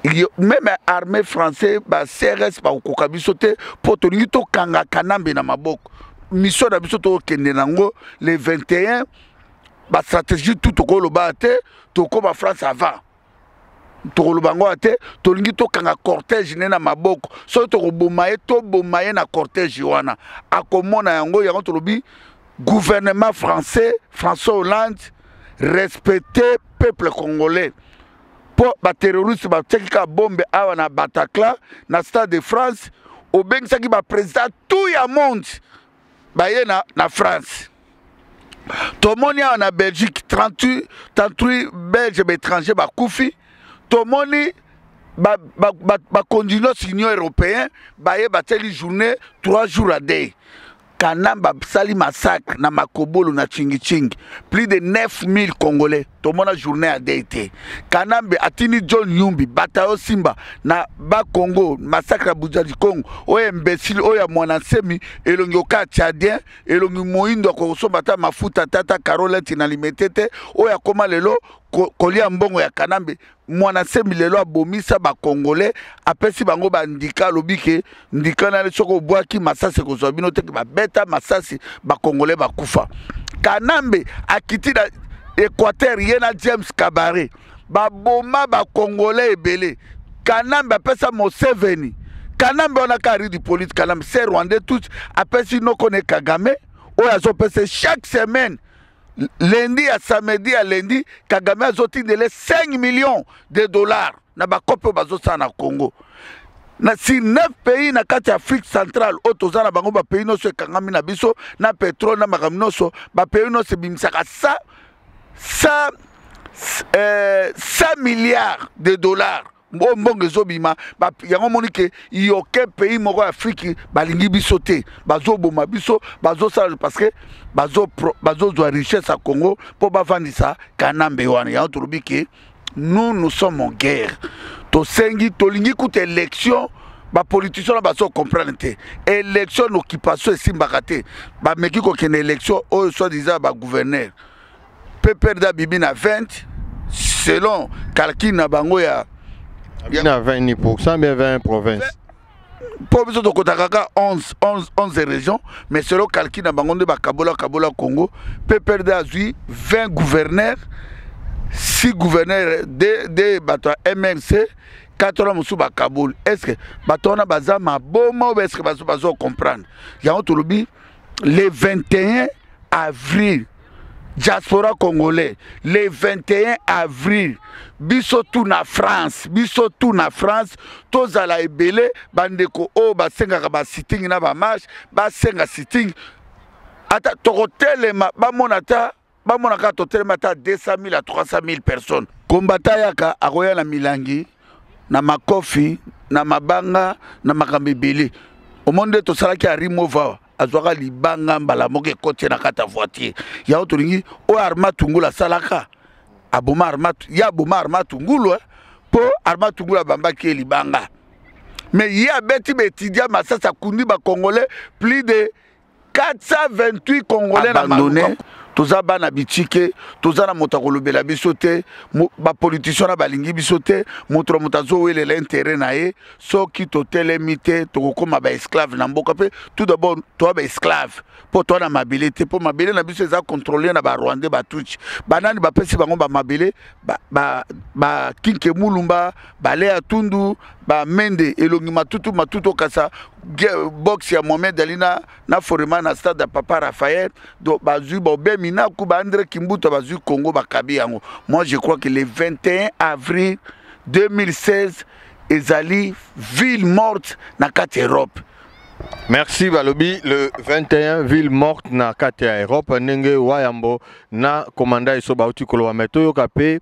000 même armée française ba CRS ba ko biso te pour tolingi to kanga kanambe na maboko. Mission na biso to kende nango le 21 ba stratégie tout ko lo ba te to ko ba France avant. Tokolobango ate tolingi tokanga cortège nena maboko so tokobomaye to bomaye na cortège wana akomona yango yango tolobi gouvernement français François Hollande respecter peuple congolais pour ba terroriste ba teka bombe awa na Bataclan na Stade de France obengisaki ba président tout ya monde ba ye na France. Tomoni awa na Belgique 38 Belges étrangers ba kufi. Tomoni ba continuer l'Union européenne ba ye bateli journée 3 jours à day. Kanamba sali massacre na Makobolo na Chingi plus de 9000 Congolais tomona journée à day te. Kanambe atini John Yumbi batayo Simba na ba Congo massacre à Bujaji Congo o imbécile o ya mwanasemi elongi oka tchadien elongi moindo ko somata mafuta tata Caroline tinalimetete o ya koma lelo kolia mbongo ya Kanambe mwanasemi lelo abomisa ba Congolais apesi bango ba ndika lobike ndika na soko bwaki masasi ko zobino te ba beta masasi ba Congolais ba kufa. Kanambe akiti na Équateur yena James Kabare ba boma ba Congolais ebele. Kanambe apesa Museveni. Kanambe on a carré du politique Kanambe c'est Rwandais tout apesi no kone Kagame o yazo pesa chaque semaine. Lundi à samedi à lundi, Kagame a zoti de 5 millions de dollars na ba kope bazo sa na Congo. Na si 9 pays na kati Afrique centrale otoza na bango ba pays no so kangami na biso na pétrole na makamino so ba pays no se bimisaka 100 milliards de dollars. Mbongo zobima ba yango monike yoke pays moko Afrique balingi biso te bazo boma biso bazo sala parce que bazo doit richesse à Congo pour ba vandisa Kanambe wana yango tolobi ke nous sommes en guerre to sengi tolingi kuta élection ba politiciens bazo comprendre te élection occupation esimbaka te ba meki ko kene élection o soit disant ba gouverneur PPRD bibi na 20 selon calcul na bango ya il y a 20%, mais 20 provinces. Pour nous, on a 11 régions, mais selon le calcul de Kabola Congo, PPRD a 20 gouverneurs, 6 gouverneurs de MNC, 4 hommes sous Kaboul. Est-ce que on a besoin de comprendre? Il y a un le 21 avril, diaspora congolais, le 21 avril, biso tout na France, tozala ebele, bandeko o basengaka ba sitting na ba marche, basenga sitting, ata tokotelema, bamonaka totelema ata 200 000 à 300 000 personnes. Kombata yaka akoya na milangi, na makofi, na mabanga, na makambibili. Au monde to salaki a remova azwaka libanga mbala moke kote na kata voiture. Ya otoringi o arma tungula salaka. Aboma arma ya boma arma tungulu po arma tungula bambaki libanga. Mais il y a beti betidia masasa kundi ba congolais plus de 428 congolais abandonnés. Toza bana bitike, toza na motakolobela bisote, ba politicien na balingi bisote, moto motazo wele l'intérêt na ye, soki totelemite, tokokoma ba esclave na mboka pe, tout d'abord toi ba esclave, po toi na mabele te, po mabele na biso eza contrôler na ba Rwandais ba Tutsi. Banani ba pesi bango ba mabele, ba Kinke Mulumba, ba Lea Tundu, ba Mende elongi matutu kasa box ya Mohamed Alina na forema na stade de Papa Raphaël do bazu bobe mina ku ba André Kimbuta bazu Congo bakabi yango. Moi je crois que le 21 avril 2016 ezali ville morte na kati Europe. Merci Balobi. Le 21 ville morte na kati ya Europe ndenge wayambo na komanda iso bauti kolowa meto kape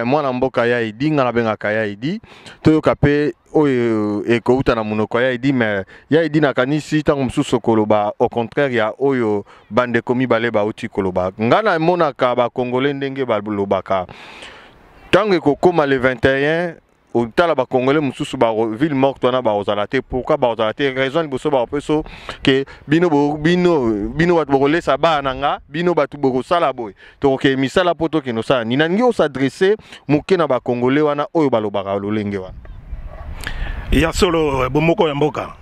mwana mboka ya idi ngana benga kaya idi to kape oyo ekouta na munoko ya idi mais ya idi na kanisi tango msusu koloba au contraire ya oyo bande komi bale bauti koloba ngana monaka ba congolais ndenge balobaka tango ekokoma le 21 au tala ba congolais mususu ba ville morte na ba ozalate pourquoi ba ozalate raison liboso ba peso que bino wat bogole sa ba nanga bino batu bogo sala boy to ke misala poto ke no sa ni nangi o s'adresser muke na ba congolais wana oyo balobaka lolenge wana ya solo bomoko ya mboka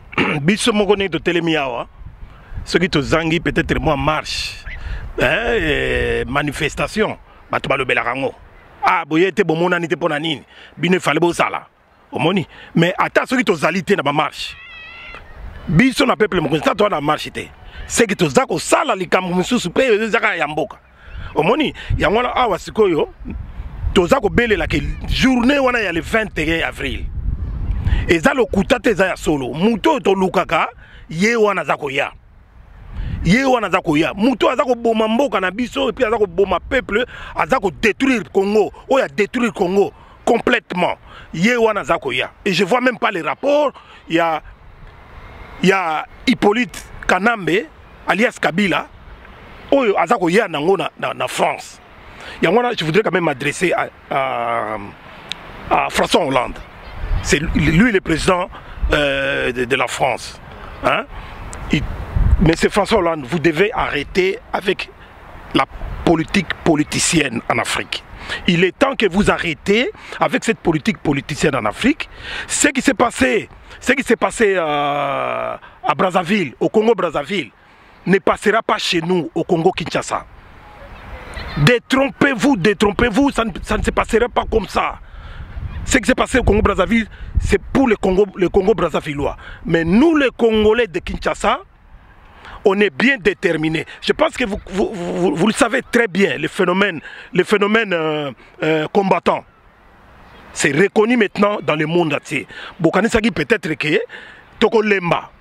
biso moko ne to telemi awa ce qui to zangi peut-être moi marche manifestation batu balobela kango. Ah, boyete bomona nite pona nini bine fale bo sala omoni mais ata soki to zalité na ba marche biso na peuple moko sta to na marche te c'est que to zako sala likambo mususu pe zaka ya mboka omoni yango na awa sikoyo to zako belela ke journée wana ya le 21 avril ezalo kutate za ya solo muto to lukaka ye wana zako ya ye wana zako ya muto azako boma mboka na biso et puis azako boma peuple azako détruire Congo oya détruire Congo complètement ye wana zako ya et je vois même pas les rapports il y a Hippolyte Kanambe alias Kabila oyo azako ya nango na France yangona je voudrais quand même m'adresser à François Hollande. C'est lui le président de la France, hein? Mais c'est François Hollande, vous devez arrêter avec la politique politicienne en Afrique. Il est temps que vous arrêtez avec cette politique politicienne en Afrique. Ce qui s'est passé à Brazzaville, au Congo-Brazzaville, ne passera pas chez nous, au Congo-Kinshasa. Détrompez-vous, ça ne se passera pas comme ça. Ce qui s'est passé au Congo-Brazzaville, c'est pour le Congo-Brazzavillois. Mais nous, les Congolais de Kinshasa, on est bien déterminés. Je pense que vous le savez très bien, le phénomène combattant. C'est reconnu maintenant dans le monde entier. Bokanisaki peut-être que Toko Lemba.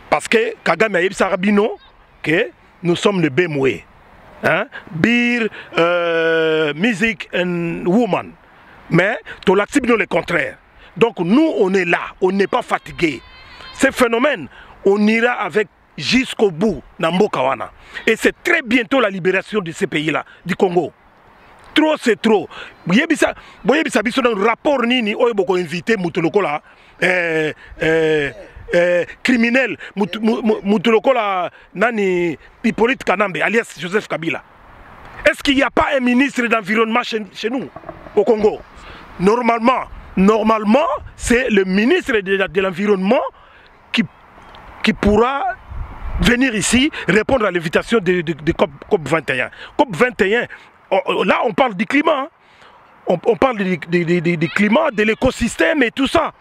Parce que Kagame a Sarabino, que nous sommes le Bemoué. Hein? Beer, music and woman. Mais Tolaxibino le contraire. Donc nous, on est là, on n'est pas fatigué. Ce phénomène, on ira avec jusqu'au bout, Namboka wana. Et c'est très bientôt la libération de ces pays-là, du Congo. Trop, c'est trop. Boyebisa biso dans le rapport nini, oyo boko invité Moutulokola, criminel, Moutulokola, nani, Hippolyte Kanambe, alias Joseph Kabila. Est-ce qu'il n'y a pas un ministre d'environnement chez nous, au Congo? Normalement, c'est le ministre de l'environnement qui pourra venir ici répondre à l'invitation de COP 21. COP 21, là on parle du climat, hein. On parle du climat, de l'écosystème et tout ça.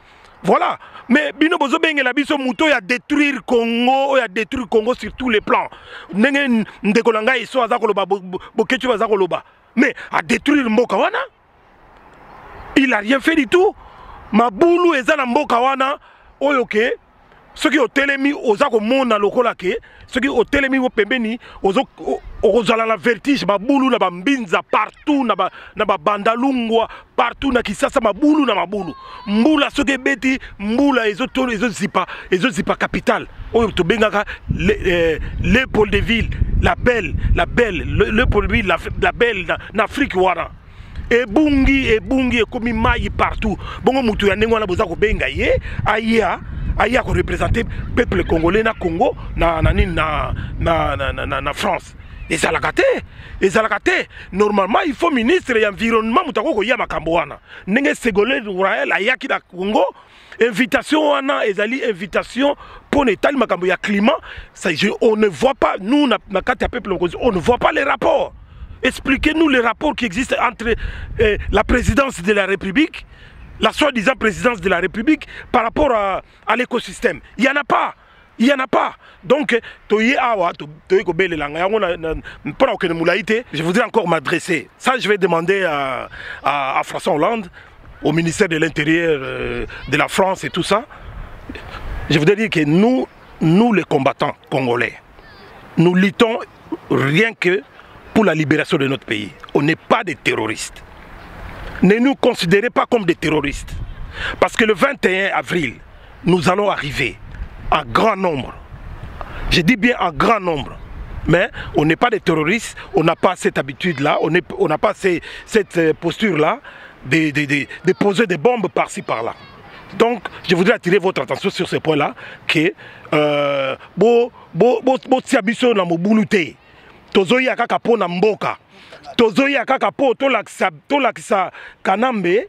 Voilà. Mais bino bozo bengela biso muto ya détruire Congo, ya détruire Congo sur tous les plans. Ndenge ndekolanga iso azako loba bokechu azako loba. Mais à détruire mboka wana, il a rien fait du tout. Mabulu ezana mboka wana oyoke ceux qui ont télémi ozako mona lokola ke ceux qui ont télémi au pembeni ozala la vertige mabulu na bambinza partout na ba bandalungwa partout na Kisasa mabulu na mabulu mbula soki beti mbula ezo zipa capitale oyo to bengaka le pôle de ville la belle le pôle de ville la belle na Afrique wana ebungi ekomi mai partout bongo mutu ya ndenge wana boza ko benga ye aya ko représenter peuple congolais na Congo na France. Et ça l'a gâté. Normalement, il faut ministre de l'environnement mutako ko ya makambo wana. Ndenge Ségolène Royal ayaki na Congo, invitation wana ezali invitation pour netali makambo ya climat, ça on ne voit pas nous na kati ya peuple on ne voit pas les rapports. Expliquez-nous les rapports qui existent entre la présidence de la République, la soi-disant présidence de la République par rapport à l'écosystème. Il n'y en a pas. Donc, je voudrais encore m'adresser. Ça, je vais demander à François Hollande, au ministère de l'Intérieur de la France et tout ça. Je voudrais dire que nous les combattants congolais, nous luttons rien que pour la libération de notre pays. On n'est pas des terroristes. Ne nous considérez pas comme des terroristes. Parce que le 21 avril, nous allons arriver en grand nombre. Je dis bien en grand nombre. Mais on n'est pas des terroristes, on n'a pas cette habitude-là, on n'a pas cette posture-là de poser des bombes par-ci, par-là. Donc, je voudrais attirer votre attention sur ce point-là, que tozoya kaka po na mboka tozoya kaka po tolakisa Kanambe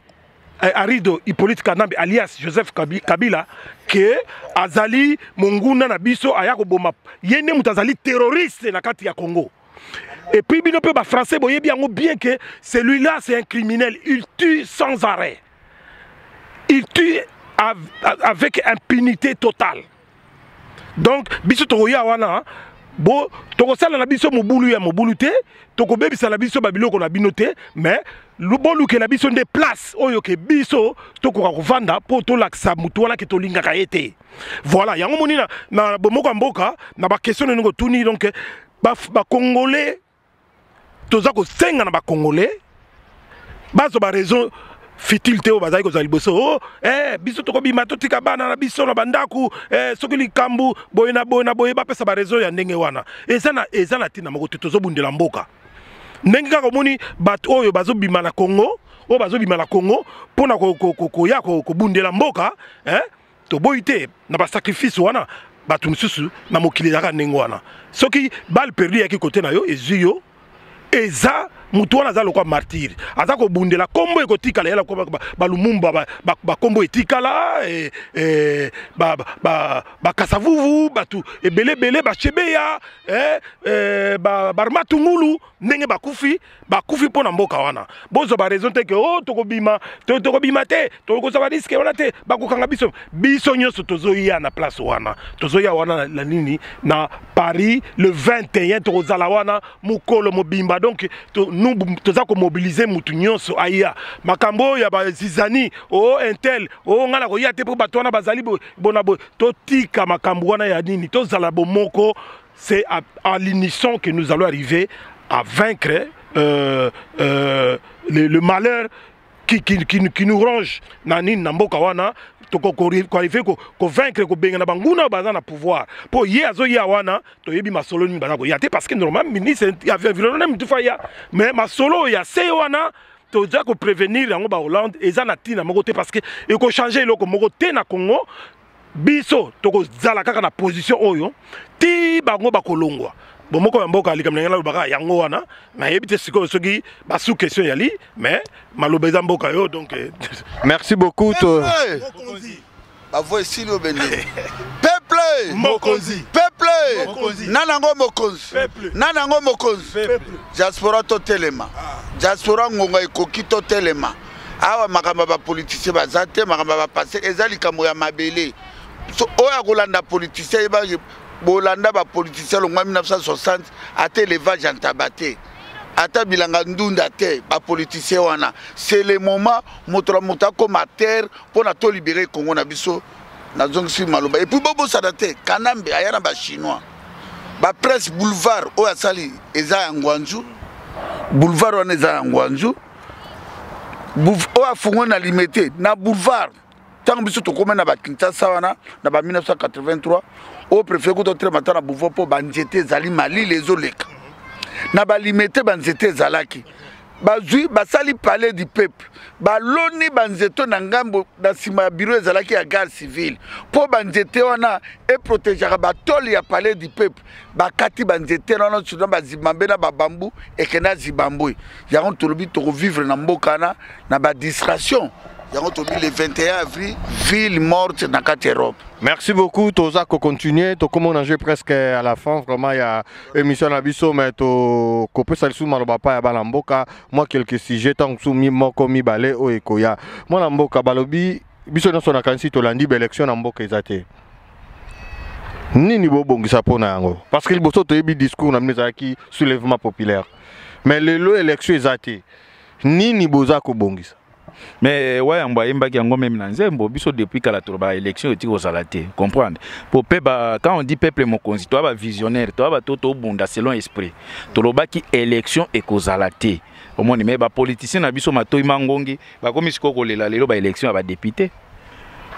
Arido Hippolyte Kanambe alias Joseph Kabila que azali monguna na biso ayako boma yene mutazali terroriste na kati ya Congo. Et puis bino pe ba français boye bien que celui-là c'est un criminel, il tue sans arrêt. Il tue avec impunité totale. Donc biso toya wana bo tokosala na biso mobulu ya mobulu te tokobebisa na biso babiloko na binote mais luboluke na biso nde place oyo ke biso tokoka kovanda po tolakisa mutu wana ke tolingaka ye te. Voilà yango moni na bomoko mboka na ba question ngo tuni donc ba congolais toza ko senga na ba congolais bazo ba raison fitilité au bazali ko zali boso biso toko bima totika bana na biso na bandaku soki likambu boyena boye ba pesa ba réseau ya ndenge wana ezana tina moko tozo bundela mboka ndenge ka komoni bat oyo bazo bima na Congo o bazo bima na Congo pona ko bundela mboka to boyite na ba sacrifice wana batu misusu na mokili ya ndenge wana soki bal perdu ya ki côté na yo ezuyo eza mutu wana za lokwa martyr aza ko bundela kombo ekotikala yala ko balumumba ba kombo etikala ba kasavuvu batu ebele ba chebeya barmatu ngulu ndenge bakufi pona mboka wana bozo ba raison te ke tokobima te tokoza ba risque wana te bakokanga biso nyonso tozoya na place wana tozoya wana la nini na Paris le 21 tokozala wana mukolo mobimba donc nous toza ko mobiliser mutu nyonso aya makambo ya ba zizani intel ngala ko ya te po batwana bazali bona totika makambo wana ya nini tozala bomoko. C'est à l'unisson que nous allons arriver à vaincre le malheur qui nous ronge nani namboka wana toko arriver ko vaincre ko benga na banguna baza na pouvoir po ye azo ya wana to yebi masolo ni baza ko ya te parce que normalement ministre ya environnement mtufa ya mais masolo ya se wana to ja ko prévenir yango ba Hollande ezana tina moko te parce que e ko changer loko moko te na Congo biso toko zala kaka na position oyo ti bango bakolongwa bomoko ya mboka alikamnengela lubaka yango wana na yebite siko soki ba sous question yali mais malobeza mboka yo donc merci beaucoup to ba voici no bende peuple mokonzi peuple nanango mokonzi diaspora to telema diaspora ngonga ekoki to telema awa makambo ba politicien bazate makambo ba passer ezali kambo ya mabele so oya kolanda politicien ba bolanda ba politicien lo 1960 ate élevage en tabate ata bilanga ndunda te ba politicien wana c'est le moment motra motako mater pour na to libérer Congo na biso na zongsi maloba et puis bobo sadate kanambe ayana ba chinois ba presse boulevard oya sali eza ya ngwanju boulevard wana eza ya ngwanju oya fungo na limité na boulevard tant biso to komena ba Kinshasa wana na ba 1983 au préfet ko to très matin na boulevard po banjete zali mali les oleka na ba limité banjete zalaki bazui basali palais du peuple baloni banzeto na ngambo na sima bureau ezalaki ya garde civile po banzete wana e protéger ba toli ya palais du peuple bakati banzete wana tsuda bazimambe na babambu ekena zibambwe yango tolobi to vivre na mboka na ba distraction yango tolobi le 21 avril ville morte na kati Europe. Merci beaucoup, Toza, qu'on continue. Comme on a joué presque à la fin, vraiment, il y a émission à Bisso, mais to couper ça sous Malobapa et Balamboka. Moi, quelques sujets, tant que soumis, moi, comme Ibale, o Ekoya. Moi, Lamboka, Balobi, Bisso, dans son akansi, to lundi, élection, Lamboka, Ezate. Ni bon qui s'appelle Nango. Parce que le bosso, to yebi discours, na mnezaki, soulèvement populaire. Mais le élection, Ezate. Ni boza ko bongisa. Mais ouais, on va y même dans biso depuis que la élection est au salaté, comprendre. Pour quand on dit peuple mon consi, toi va visionnaire, toi va tout au bunda selon esprit. Toloba qui élection est au salaté. Au moins mais ba politicien na biso matoi mangongi, ba comme siko kolela lelo ba élection ba député.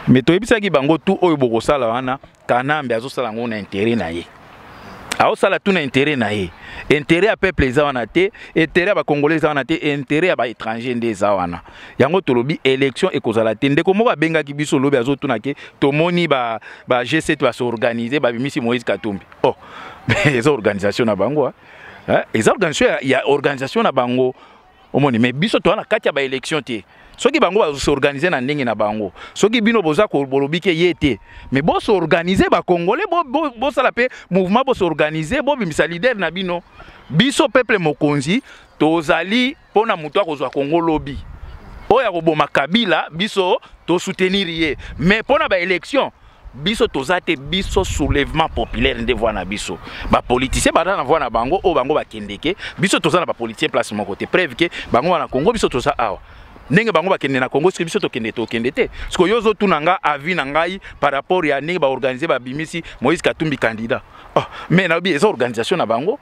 Mais to ebisa ki bango tout oyo boko sala wana, kanambe azo sala ngona intérêt na ye. Aho sala tout na intérêt na ye. Intérêt à peuple les wana te, intérêt à congolais wana te, intérêt à étranger des wana. Yango tolobi élection et kozala te ndeko moko benga ki biso lobi azo tuna ke tomoni ba G7 va s'organiser ba bimisi Moïse Katumbi. Oh, mais les organisations na bango hein, les organisations il y a organisation na bango. Omoni mais biso to na kati ya ba élection te. Soki bango va s'organiser na ndenge na bango. Soki bino boza ko bolobi ke yete. Mais bo s'organiser ba congolais bo sala pe mouvement bo s'organiser bo bimisa leader na bino. Biso peuple mokonzi tozali pona muto akozwa Congo lobby. Oya ko boma Kabila biso to soutenir ye. Mais pona ba élection biso tozate biso soulèvement populaire nde voix biso ba politicien ba na voix na bango o bango ba kendeke biso tozana ba politicien place mon côté preuve que bango na Congo biso toza awa ndenge bango ba kende na Congo biso to kende te parce que yozo tunanga avis na ngai par rapport ya ndenge ba organiser ba bimisi Moïse Katumbi candidat oh mais na bi les organisations na bango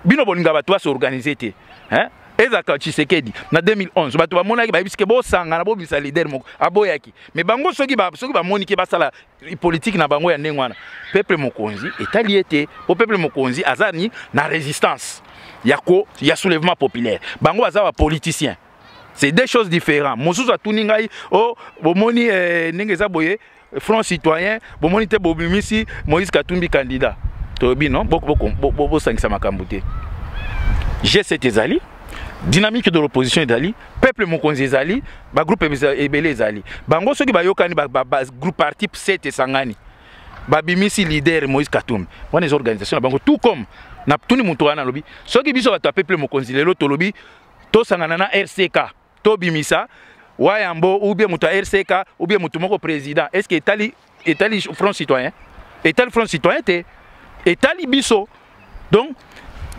bino bolinga ba to s'organiser te hein ezaka Tshisekedi na 2011 bato bamonaki babiske bo sanga na bo bisa leader moko aboyaki mais bango soki ba moniki basala politique na bango ya ndenge wana peuple mokonzi etali ete o peuple mokonzi azani na résistance ya soulèvement populaire bango bazaba politicien c'est deux choses différentes mosusu atuni ngai o bomoni ndenge za boye Front Citoyen bomoni te bobimisi Moïse Katumbi candidat tobi non bo sangisa makambo te G7 ezali dynamique de l'opposition ezali peuple mokonzi ezali ba groupe ebele ezali bango soki bayokani ba groupe parti 7 esangani ba bimisi leader Moïse Katumbi wana les organisations bango tout comme na tuni muto wana lobi soki biso ba peuple mokonzi lelo to lobi to sangana na RCK to bimisa wayambo ou bien muto RCK ou bien muto moko président est-ce que etali Front Citoyen etali Front Citoyen te etali biso donc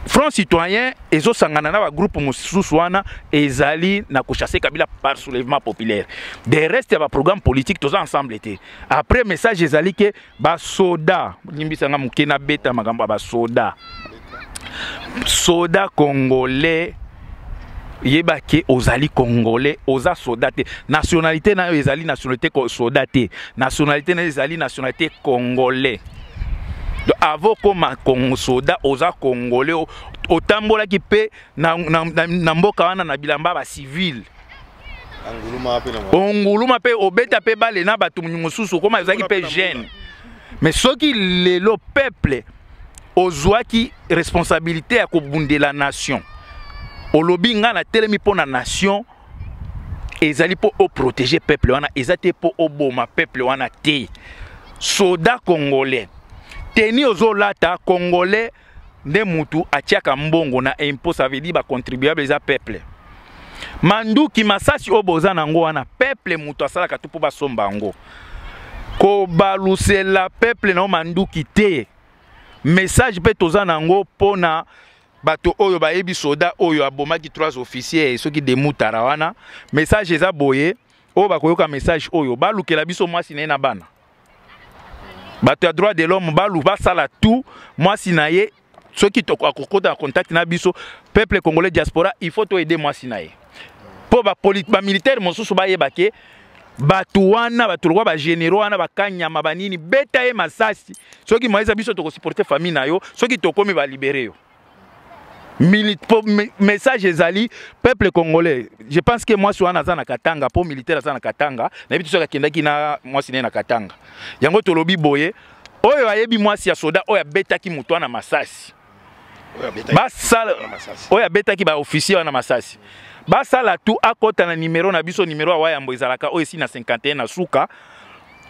Front Citoyen ezo sangana na ba groupe mususu wana ezali na kochasser Kabila par soulèvement populaire. Des restes ya ba programme politique tous ensemble été. Après message ezali ke ba soda limbisanga mukena beta makambo ba soda. Soda congolais yeba ke ozali congolais oza soda te nationalité na ezali nationalité soda te nationalité na ezali nationalité congolais. Avant comme soda oza congolais otambola ki pe na mboka wana na bilamba ba civil onguluma pe obeta pe bale na batu mususu koma ezaki pe jeune mais soki le peuple ozwaki responsabilité ya kobundela nation olobi nga na telemi pona nation ezali po o protéger peuple wana ezate po oboma peuple wana te soda congolais teni ozolata congolais nde mutu atiaka mbongo na impôt ça veut dire ba contribuable za peuple manduki masasi o boza nango wana peuple muto asala ka tupo basomba ngo ko balusela peuple na manduki te message pe toza nango pona bato oyo bayebi soda oyo abomaki 3 officiers soki de mutara wana message eza boye o bakoyoka message oyo balukela biso mwasi na bana bato ya droit de l'homme balu basala tout mwasi na ye soki toko akokota contact na biso peuple congolais diaspora il faut to aider mwasi na ye po ba militaire mosusu bayeba ke batu wana batulwa ba généraux wana bakanyama banini beta ye masasi soki moyeza biso toko supporter famille na yo soki tokomi ba libérer yo message ezali peuple congolais je pense que moi so wana za na Katanga po militaire za na Katanga na bitu soka kendaki na mwasi na Katanga yango tolobi boye oyo ayebi mwasi ya soda oyo betaki mutu wana masasi basala oyo betaki ba officier wana masasi basala tu akota na numéro na biso numéro awa ya mbozalaka oyo si na 51 na suka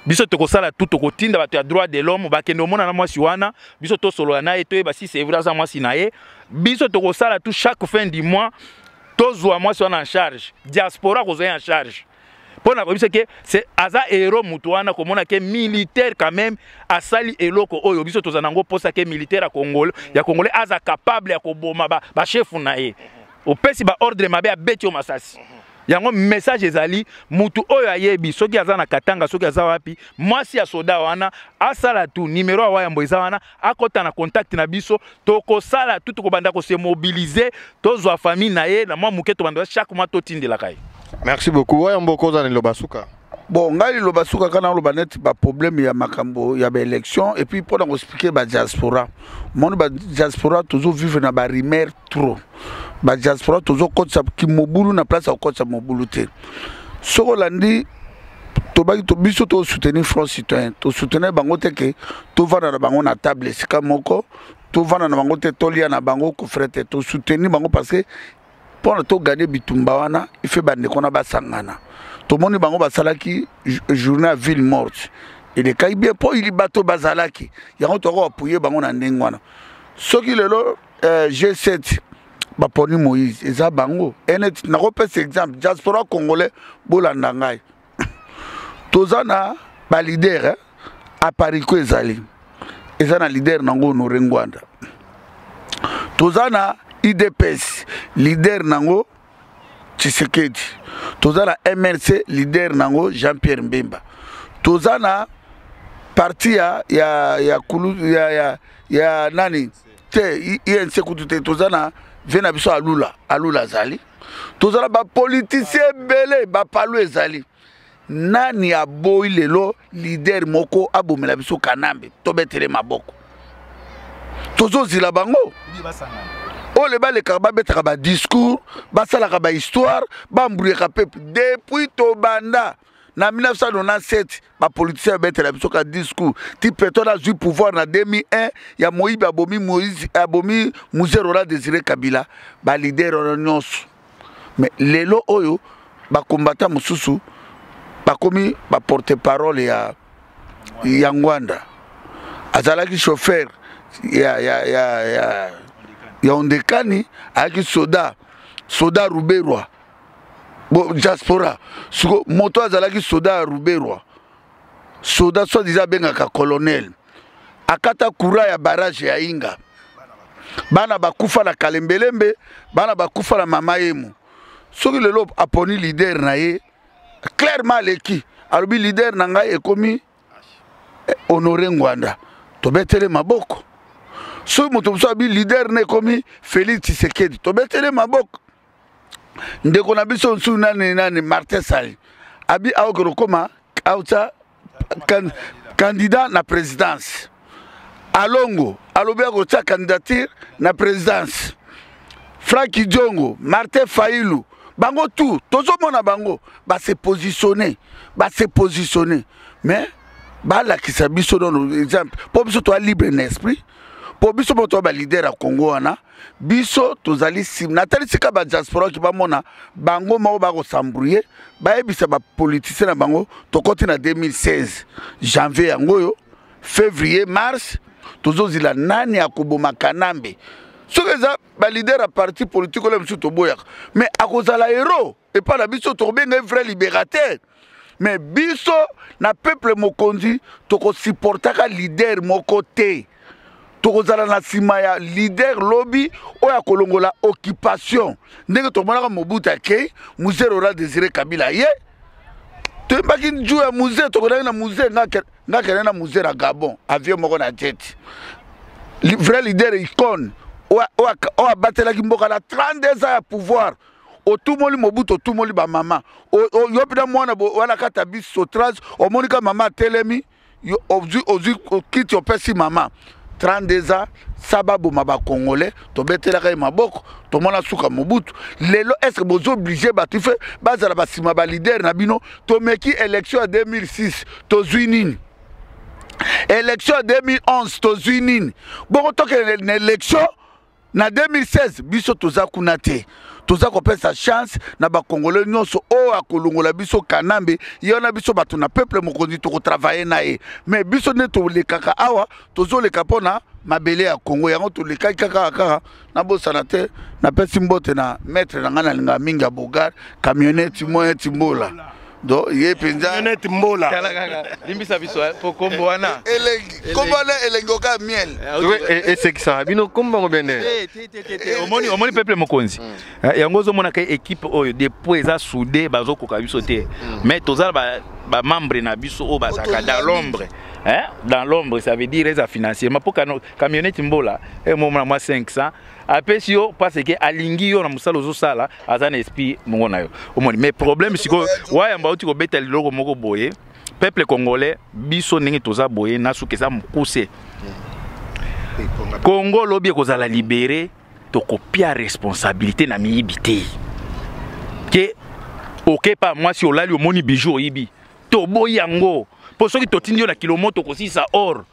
biso tokosala tout tokotinda bato ya droit de l'homme bakende omona na mwasi wana biso tosolola na ye toyeba si c'est vrai za mwasi na ye biso tokosala tout chaque fin du mois tozwa mwasi wana en charge diaspora kozwa en charge pona ko biso ke c'est aza héros mutu wana komona ke militaire quand même asali eloko oyo biso tozana ngo posa ke militaire ya congolais aza capable ya koboma ba chef na ye opesi ba ordre mabe a beti o masasi yango message ezali mutu oyo ayebi soki aza na Katanga soki aza wapi mwasi ya soda wana asala tu numéro awa ya mboza wana akota na contact na biso tokosala tout tokobanda ko se mobiliser tozwa famille na ye na mwa muke tobanda chaque mois totindela kai. Merci beaucoup. Waya mboko za ni lobasuka. Bon, ngai lobasuka kana lobanet ba problème ya makambo ya ba élection et puis pour expliquer ba diaspora. Mon ba diaspora toujours vivre na ba rimer trop. Ba diaspora toujours kotsa ki mobulu na place au kotsa mobulu te. Soko landi to ba to biso to soutenir front citoyen, to soutenir bango te ke to vana na bango na table sika moko, to vana na bango te tolia na bango ko frete to soutenir bango parce que pour to gagner bitumba wana il fait bande kona basangana. Tout le monde bango basalaki journée à ville morte. Et les Kaibé po il bateau bazalaki. Yango to ko appuyer bango na ndengwana. Soki lelo G7 ba poni Moïse eza bango. Enet na ko pese exemple diaspora congolais bolanda ngai. Tozana ba leader a Paris ko ezali. Ezana leader nango Honoré Ngwanda. Tozana IDPS leader nango Tshisekedi. Tozana MLC leader nango Jean-Pierre Mbemba. Tozana parti ya nani te INC kutute tozana vena biso alula zali. Tozana ba politicien belé ba palu ezali. Nani aboyi lelo leader moko abomela biso kanambe tobetele maboko. Tozo zila bango. Oh les balles betaka ba discours, basala ba histoire, ba mbrouiller peuple depuis Tobanda. Na 1997, ba politicien betela biso ka discours. Ti peto na du pouvoir na 2001, ya Moïse abomi Muzero Désiré Kabila, ba leader nyonso. Mais lelo oyo ba combattant mususu ba komi ba porte-parole ya Ngwanda. Azalaki chauffeur ya ondekani aki soda Ruberwa bo diaspora suko moto azalaki soda Ruberwa soda so diza bengaka colonel akata kura ya barrage ya Inga bana bakufa na Kalembelembe bana bakufa na mama yemu soki lelo aponi leader na ye clairement leki alobi leader na ngai ekomi Honoré Ngwanda tobetele maboko. So moto abi leader ne komi Félix Tshisekedi to betele maboko ndeko na biso nsu nani Martin Sali abi aogro koma auta candidat na présidence alongo alobi agocha candidature na présidence Franky Diongo Martin Fayulu bango tout tozo mona bango ba se positionner mais ba la kisa biso don exemple pour biso to libre d'esprit. Pour biso moto ba leader à Congo wana biso tozali sim natali sika ba diaspora ki ba mona bango mako ba ko sambrouiller ba ebisa ba politicien na bango to koti na 2016 janvier yangoyo février mars tozozila nani akoboma kanambe sokeza ba leader à parti politique ole msu to boyak mais akozala héros et pas la biso to benga vrai libérateur mais biso na peuple mokonzi to ko supportaka leader moko te to kozala na sima ya leader lobby oya kolongola occupation ndenge to monaka Mobutu ke musée Laurent Désiré Kabila ye to mbaki nju ya musée to kolanga na musée ngaka na musée na Gabon avion moko na jet vrai leader icône oya batelaki mboka na 32 ans ya pouvoir otumoli Mobutu otumoli ba mama yopida mwana wana kata biso trans omonika mama telemi ozu kiti opesi mama 32 ans sababu maba congolais to betelaka e maboko to mona suka Mobutu lelo est-ce que bozo obligé batu fait bazala basima ba leader na bino to meki élection en 2006 to zwinini élection en 2011 to zwinini boko toke élection na 2016 biso toza kuna te toza kopesa chance na ba congolais nyonso o akolongola biso kanambe yona biso bato na peuple mokonzi to travailler na ye mais biso ne to lekaka awa tozo leka pona mabele ya Congo yango to leka kaka na bosana te na pesi mbote na maître na ngana linga minga bogar camionnette moya timbola do ye penza camionnette mbola limbisa biso po kombo wana elengoka miel et c'est ça bino kombo ngobene omoni peuple mokonzi yango zo mona ka équipe oyo depuis eza soudé bazo koka biso te mais tozala ba membre na biso o bazaka dans l'ombre dans l'ombre ça veut dire les financièrement pour camionnette mbola et moi 500 après si yo parce que alingi yo na musala zo sala azana esprit mongo na yo omoni mais problème siko waya mbauti ko beta loko moko boye peuple congolais biso ndenge toza boye na suke za mukuse Congo lobi kozala libéré to kopia responsabilité na miyibité ke OK pas moi si olali omoni bijou yibi to boyango pour ceux qui totindi yo na kilomoto kosi sa or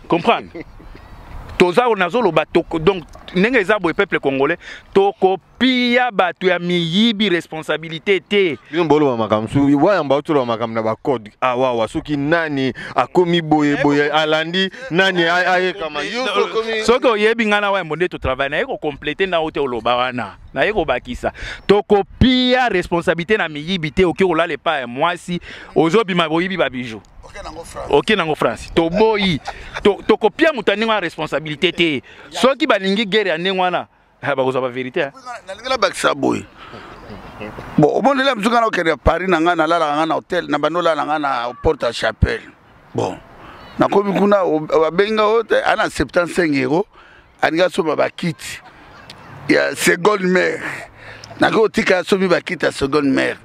comprendre toza onazolo batoko donc ndenge eza boye peuple congolais to kopia batu ya miyibi responsabilité te bino bolo makamsu waya mbautulo makam na ba code awa soki nani akomi boye alandi nani aye kama yuko komi soko yebi ngana wa monde to travail na yeko compléter na hotel oloba wana na yeko bakisa to kopia responsabilité na miyibi te oki olale pa mwasi ozobima boyibi ba bijou OK nango France to boyi to kopia mutaninga responsabilité te soki balingi guerre ya nengwana ba kozaba vérité na lingala bakisa boyi bon omondela mzuka na okere Paris na ngana lala ngana hotel na banola na ngana Porte à Chapelle bon na komi kuna babenga hote ana 75 € aninga soma bakiti ya seconde mère na ko tika somi bakiti ya seconde mère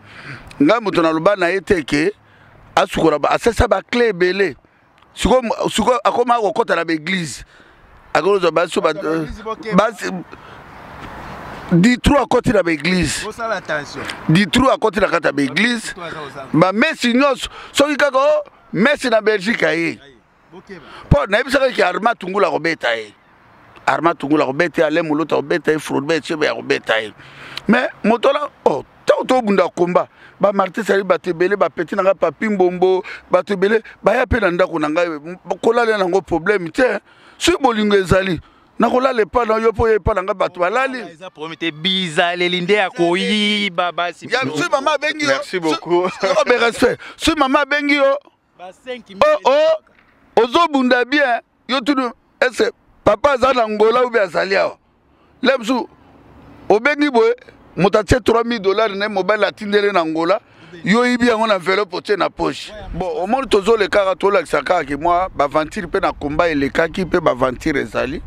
ngamu to na lubana eteke asukura ba asesa ba clé belé suko akoma kokota na église akoloza baso ba dit trop à côté de l'église. Dit trop à côté de l'église. Ma messi nyos soki kako messi na Belgique aye. Pour na bisa ki arma tungula robeta ye. Arma tungula robeta ale mulota robeta e fraude chebe ya robeta ye. Mais motola oh to bunda komba ba Martin sali batebele ba petit na papi mbombo batebele ba ya pe na ndako na ngai kolala na ngo problème te. Si bolingo ezali nakola le pa na yo po ye pa nga batu balali eza promete bizale linde akoyi baba si ya si mama bengi merci beaucoup oh be respect si mama bengi yo ba 5000 ozo bunda bien yo tunu est papa za na ngola ou bien salia lemsu obengi boye motatie $3000 ne mobile atindele na ngola yo ibi yango na enveloppe otie na poche bon au moins tozo le kaka to la saka ki moi ba ventir pe na combat et le kaki pe ba ventir ezali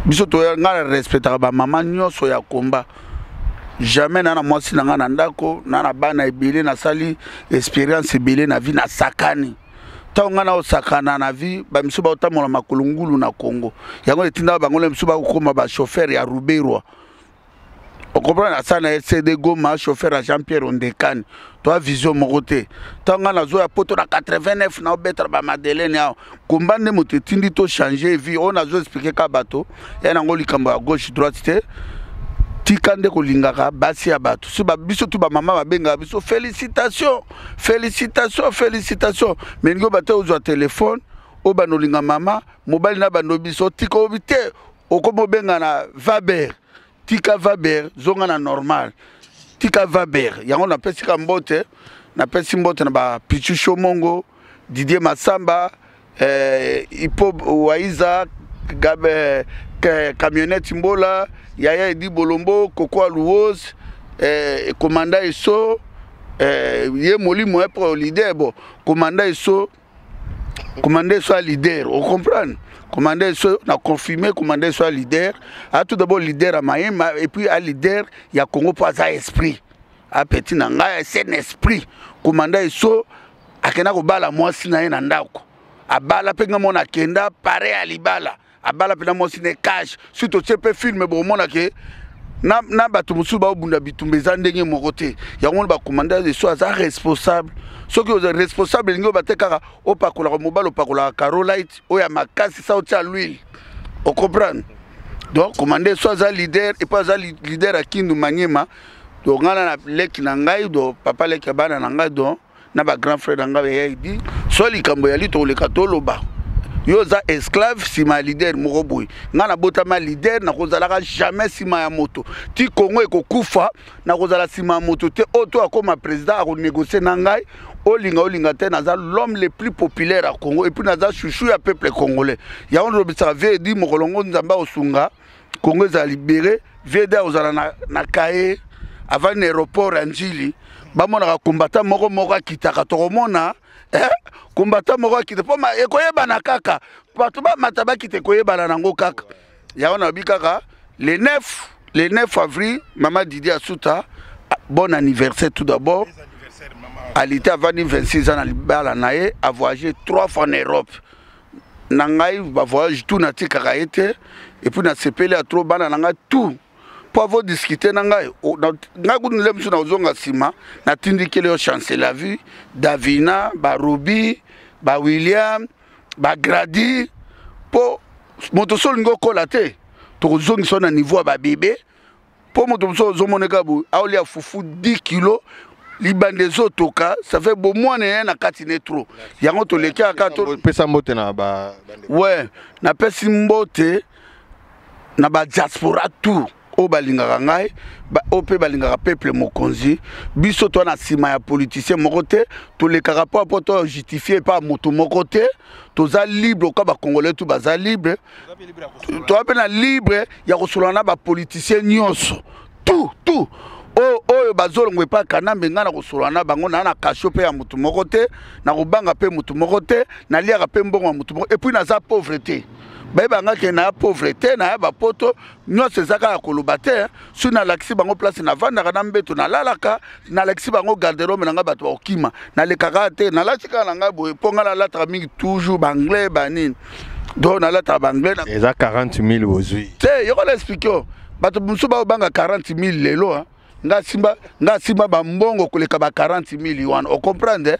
biso to ngana respecter ba mama nyonso ya komba jamais na mwasi na ngana ndako na bana ebele na sali expérience ebele na vie na sakani ta ngana osakana na vie ba miso ba otamola makulungulu na Congo yango etinda bango le miso ba kokoma ba chauffeur ya Ruberwa on comprend ça na CD Goma chauffeur à Jean-Pierre Ondekani toi vision mon côté ta ngana zo ya poto na 89 na obetra ba Madeleine ya kombande motetindi to changer vie on a zo expliquer ka bato ya nango likambo à gauche droite te tikande ko lingaka basi ya bato so ba biso tu ba mama ba benga biso félicitations mais ngo bato ozo téléphone o banolinga mama mobile na bano biso tiko bité okomo benga na Vaber tika Vaber zonga na normal tika Vaber yango na pesi ka mbote na pesi mbote na ba Pichu Shomongo Didier Massamba Ipo Waiza Gabe Camionnette Mbola Yaya Edi Bolombo Koko Alouos Commanda Eso Ye Molimo pour leader bon Commanda Eso leader on comprend Commandant Eso n'a confirmé Commandant Eso leader a tout d'abord leader à Mayema et puis à leader il y a Congo pas à esprit a petit nanga c'est un esprit Commandant Eso akena ko bala mwasi na ye na ndako abala penga mona kenda pare alibala abala pena mwasi ne cash surtout ce film bo mona ke na batu musu ba obunda bitumbeza ndenge mokote yango ba Commandant Eso aza responsable ceux qui sont responsables ngo batekaka opakola ko mobile opakola Carolite oya makasi sa otia l'huile on comprend donc Commandant Eso aza leader et pas leader à Kindu Manyema donc ngana na leki na ngai do papa leki bana na ngai do na ba grand frère nga be dit so likambo ya lito le katoloba yo za esclave sima leader moroboy ngana botama leader na kozalaka jamais sima ya moto ti Congo ekokufa na kozala sima ya moto te auto akoma président a négocier na ngai olinga te naza l'homme le plus populaire à Congo et puis naza chouchou ya peuple congolais ya on robisa ve dit mokolongo nzamba osunga Congo za libéré vede ozala na kae avant l'aéroport Anjili bamona ka combattant moko kitaka tokomona combattant moko kitaka po ekoyeba na kaka bato ba mataba kite koyeba na nango kaka ya ona bikaka le 9 avril maman Didier Asuta bon anniversaire tout d'abord elle était avant 26 ans à libala nae a voyagé 3 fois en Europe nangai ba voyage tout na tikaka été et puis na sepele a trop bana nanga tout pour avoir discuté nangai nga kunile msu na uzonga sima na tindikele yo chance la vue Davina ba Ruby ba William ba Grady po moto sol ngo kolate to zongi sona niveau ba bébé po moto so zomoneka bu aoli ya fufu 10 kg libandezo toka ça fait bon mois na katine trop yango to leki aka to pesa mbote na ba ouais na pesi mbote na ba diaspora tout o balingaka ngai o pe balingaka peuple mokonzi biso to na sima ya politicien moko te to lekaka po to justifier pas moto moko te toza libre ka ba congolais tout baza libre to apena libre ya kosolana na ba politicien nyonso tout oyo bazolongwe pa kanambe ngana kosolana bango na kasho pe ya moto moko te na kobanga pe moto moko te na liaka pe mbongo ya moto moko et puis na za pauvreté bayebanga ke na pauvreté na ya bapoto nyonso ezaka ya koloba te so nalakisi bango place na vandaka na mbeto nalalaka nalakisi bango garderobe na ngai bato bakokima nalekaka te nalati kaka na ngai boye mpo ngai nalataka mingi toujours banglais banini donc nalataka banglais eza 40 000 ozwi te yokola explike o bato mosusu baobanga 40 000 lelo nga simba bambongo koleka ba 40 000 wana o comprendre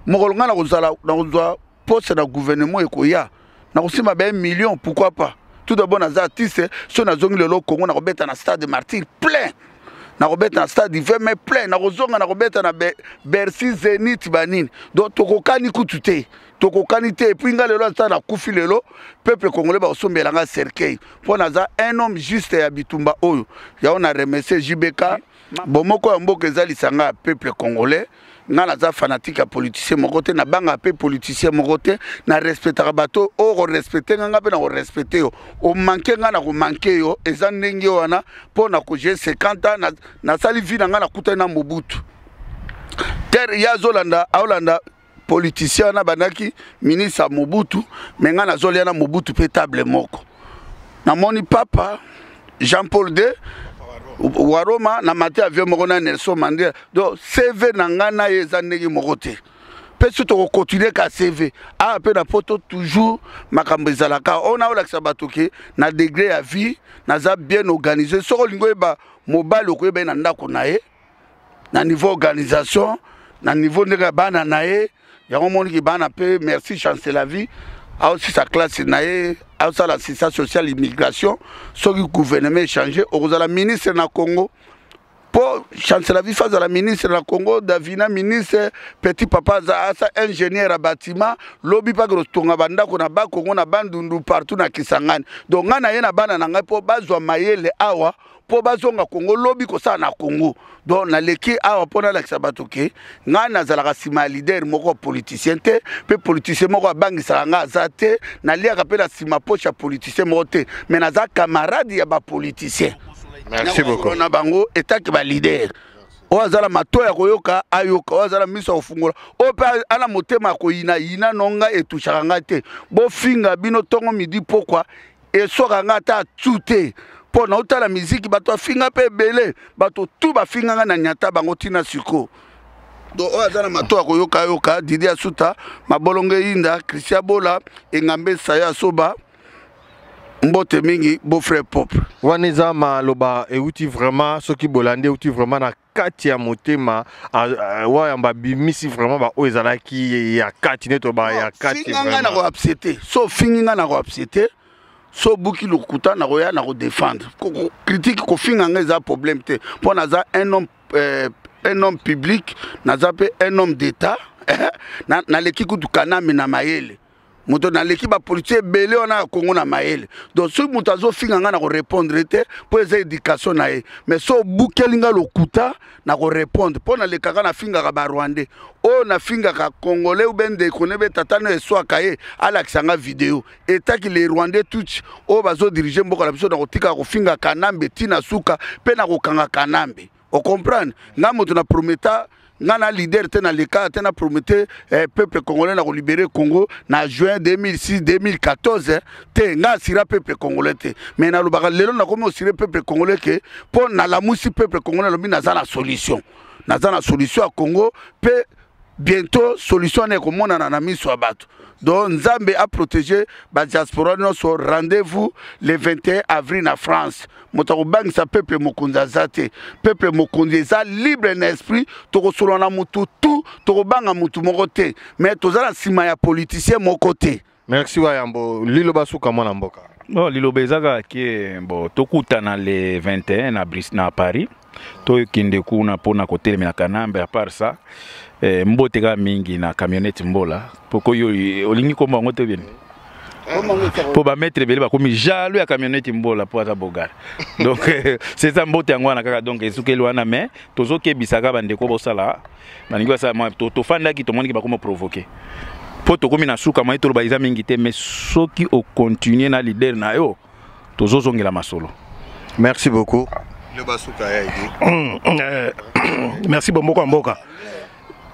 mokolo nga na kozwa poste na gouvernement ekoya na kosimba ba 1 million pourquoi pas tout d'abord naza artiste so na zongi lelo Congo na kobeta na stade de Martyr plein na kobeta na stade d'hiver mais plein na kozonga na kobeta na Bercy Zénith banini donc tokokani kutu te tokokani te et puis nga lelo ata na kufi lelo peuple congolais ba osombela nga cercueil po naza un homme juste ya bitumba oyo ya on a remercié JBK bomoko ya mboka ezali sanga peuple congolais nga naza fanatique ya politicien moko te na banga pe politicien moko te na respectaka bato o ko respecter nga pe na ko respecter yo o manquer nga na ko manquer yo eza ndenge wana po na ko j'ai 50 ans na sali vie na nga na kuta na Mobutu ter ya zolanda aolanda politicien na banaki ministre Mobutu mais nga na zolia na Mobutu pe table moko na moni papa Jean-Paul II Waroma na mate avion moko na Nelson Mandela donc CV na ngana yeza ndenge moko te pe surtout ko continuer ka CV a pe na poto toujours makambo ezalaka on a olakisa bato ke na degré ya vie naza bien organisé soko lingo eba mobile ko eba na ndako na ye na niveau organisation na niveau ndenge bana na ye ya moni ki bana pe merci chance la vie a aussi sa classe nae a aussi l'assistance sociale immigration ce qui gouvernement changé au la ministre na Congo pour chancelier Vifa la ministre de la Congo, Davina ministre, petit papa Zaasa ingénieur à bâtiment, lobby pas gros tonga banda ko na ba Congo na bandundu partout na Kisangani. Donc ngana yena bana na ngai po bazwa mayele awa po bazonga Congo lobby ko sa na Congo. Donc na leki awa pona la kisabatoke ngana zalaka sima leader moko politicien te pe politicien moko bangisa nga zate na lia kapela sima pocha politicien moko te mais na za camarade ya ba politicien. Merci beaucoup. On a bango état qui va leader. Oazala matoya koyoka ayoka oazala miso ofungola. Opa ala motema ko ina nonga etushaka te. Bo finga bino tongo midi pourquoi et soka ngata tute. Po na otala musique bato finga pe belé bato tout ba finga na nyata bango tina siko. Do oazala matoya koyoka ayoka Didi Asuta mabolonge inda Christian Bola engambe saya soba. Mbote mingi beau frère pop. Waneza maloba euti vraiment ce qui bolande euti vraiment na kati ya motema wa yamba bimisi vraiment ba oezala ki ya kati neto ba ya kati vraiment. Finga na ko upseté. So finga na ko upseté. So buki lokuta na ko ya na ko défendre. Critique ko finga ngeza problème te. Pour naza un homme public, naza pe un homme d'état. Na leki kutu kanami na mayele. Moto na l'équipe politique belé on a Congo na maele. Donc ce moutazo finga na ko répondre te pour les éducation na e. Mais so bukelinga lokuta na ko répondre pour na lekaka na finga ka ba Rwandais. O na finga ka Congolais ou ben de konebe tatano eswa kaye ala kisanga vidéo. État ki les Rwandais tout o bazo diriger mboko la biso na ko tika ko finga kanambe tina suka pe na ko kanga kanambe. On comprend? Nga moto na prometa ngana leader tena leka tena prometté peuple congolais na libérer Congo na juin 2006-2014 te nga sira peuple congolais te mais na lobaka lelo na komo sira peuple congolais ke po na la musi peuple congolais lobi na za na solution à Congo pe bientôt solution ne komona na miso ya bato. Donc Nzambe a protégé ba diaspora notre rendez-vous le 21 avril en France. Motako bangisa peuple mokonza zate. Peuple mokonza za libre d'esprit, toko solona mutu tout, toko banga mutu moko te. Mais tozala sima ya politicien moko te. Merci Wayambo. Lilo basuka mwana mboka. Bon, Lilo bezaka ki bon tokutana le 21 na Paris. To kinde kuna pona kotelema na Kanambe à part ça. Mboteka mingi na camionnette mbola poko yo olingi komba ngote bien po ba mettre bele ba komi jalo ya camionnette mbola po ata bogar donc c'est ça mbote ngwana kaka donc esukeli wana mais tozo kebisaka bande ko bosala baningi basa to fanda ki to moniki ba komo provoquer po to komi na suka mai to ba iza mingi te mais soki o continuer na leader na yo tozo zongela masolo. Merci beaucoup. Le basuka merci beaucoup mboka.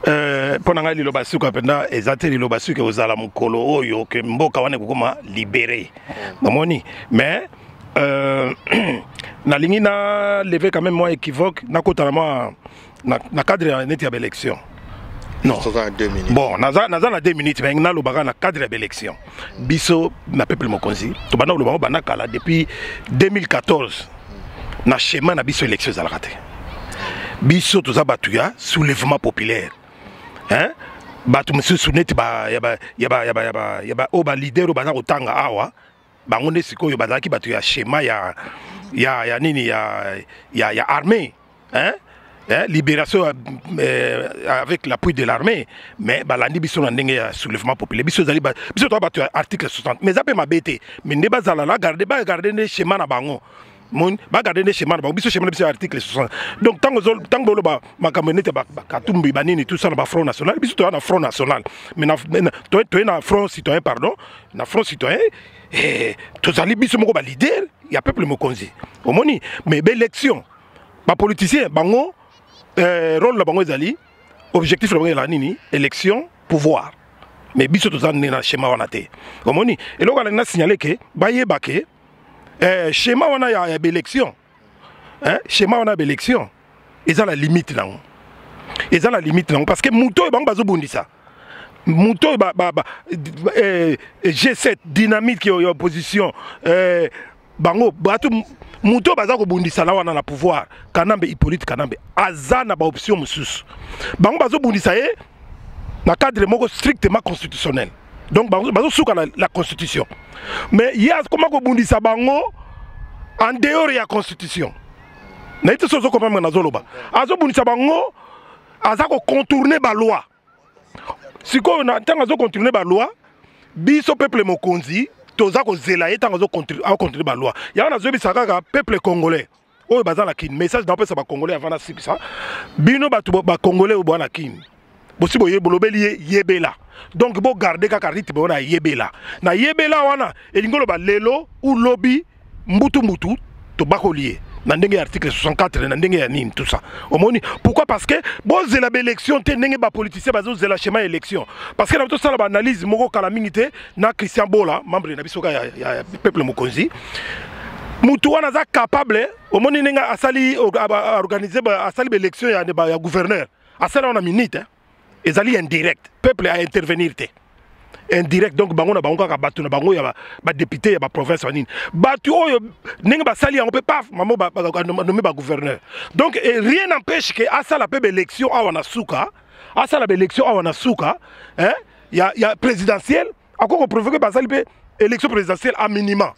Pendant que basuka penda ezate lilo basuka ozala mukolo oyo ke mboka wane kokoma libéré mamoni mais na lingi na lever quand même moi équivoque na kota moi na cadre net ya élection non bon naza na 2 minutes mais na lobaka na cadre ya élection biso na peuple mokonzi to bana lobaka bana kala depuis 2014 na schéma na biso élection za la raté biso toza batuya soulèvement populaire. Hein? Batu monsieur Sounet ba yaba oba leader oba otanga awa bangonde sikoyo bazaki batu ya schéma ya nini ya armée hein libération avec l'appui de l'armée mais balandi biso na ndenge ya soulèvement populaire biso zali biso to batu article 60 mais ça peut m'abêter mais ne bazala la garder ne schéma na bango mon ba garder les schémas ba biso schéma biso article 60 donc tango ba makambenete ba katumbi banini tout ça na front national biso to na front national mais to na front citoyen pardon na front citoyen to zali biso moko ba leader ya peuple mokonzi omoni mais élection ba politicien bango rôle la bango ezali objectif la bango la nini élection pouvoir mais biso to zali na schéma wana te omoni et là on a signalé que ba yeba ke schéma on a ya élection hein schéma on a élection ils ont la limite là ils ont la limite là parce que muto e bang bazo bundisa muto ba G7 dynamique qui est en opposition bango batu muto baza ko bundisa là wana na pouvoir Kanambe Hippolyte Kanambe azana ba option mususu bango bazo bundisa e na cadre moko strictement constitutionnel. Donc, la Constitution. Mais il y a comment on dit ça en dehors de la Constitution. na ite sozo comprendre na zoloba azo bunisa bango azako contourner ba loi siko na tanga zo contourner ba loi biso peuple mokonzi toza ko zela ye tanga zo contourner ba loi ya na zo bisaka ka peuple congolais oyo bazala kin message na pesa ba congolais avant na sipisa bino ba congolais o bwana kin bosi boye bolobeli yebela donc bo garder kaka rythme wana yebela na yebela wana elingolo ba lelo ou lobby mbutu to bakolier na ndenge article 64 na ndenge ya nini tout ça omoni pourquoi parce que bo zela ba élection te ndenge ba politicien bazo zela schéma élection parce que na to sala ba analyse moko kala mingité na Christian Bola membre na bisoka ya peuple mokonzi mutu wana za capable omoni nenga asali organiser ba asali ba élection ya gouverneur asala wana minute ezali indirect peuple a intervenir te indirect donc bango na bango ka batu na bango ya ba député ya ba province wanini batu oyo nenga ba sali on peut pas mamo ba nommer ba gouverneur donc rien n'empêche que asala pe élection awana suka asala ba élection awana suka hein ya présidentielle akoko provoquer ba sali pe élection présidentielle à minima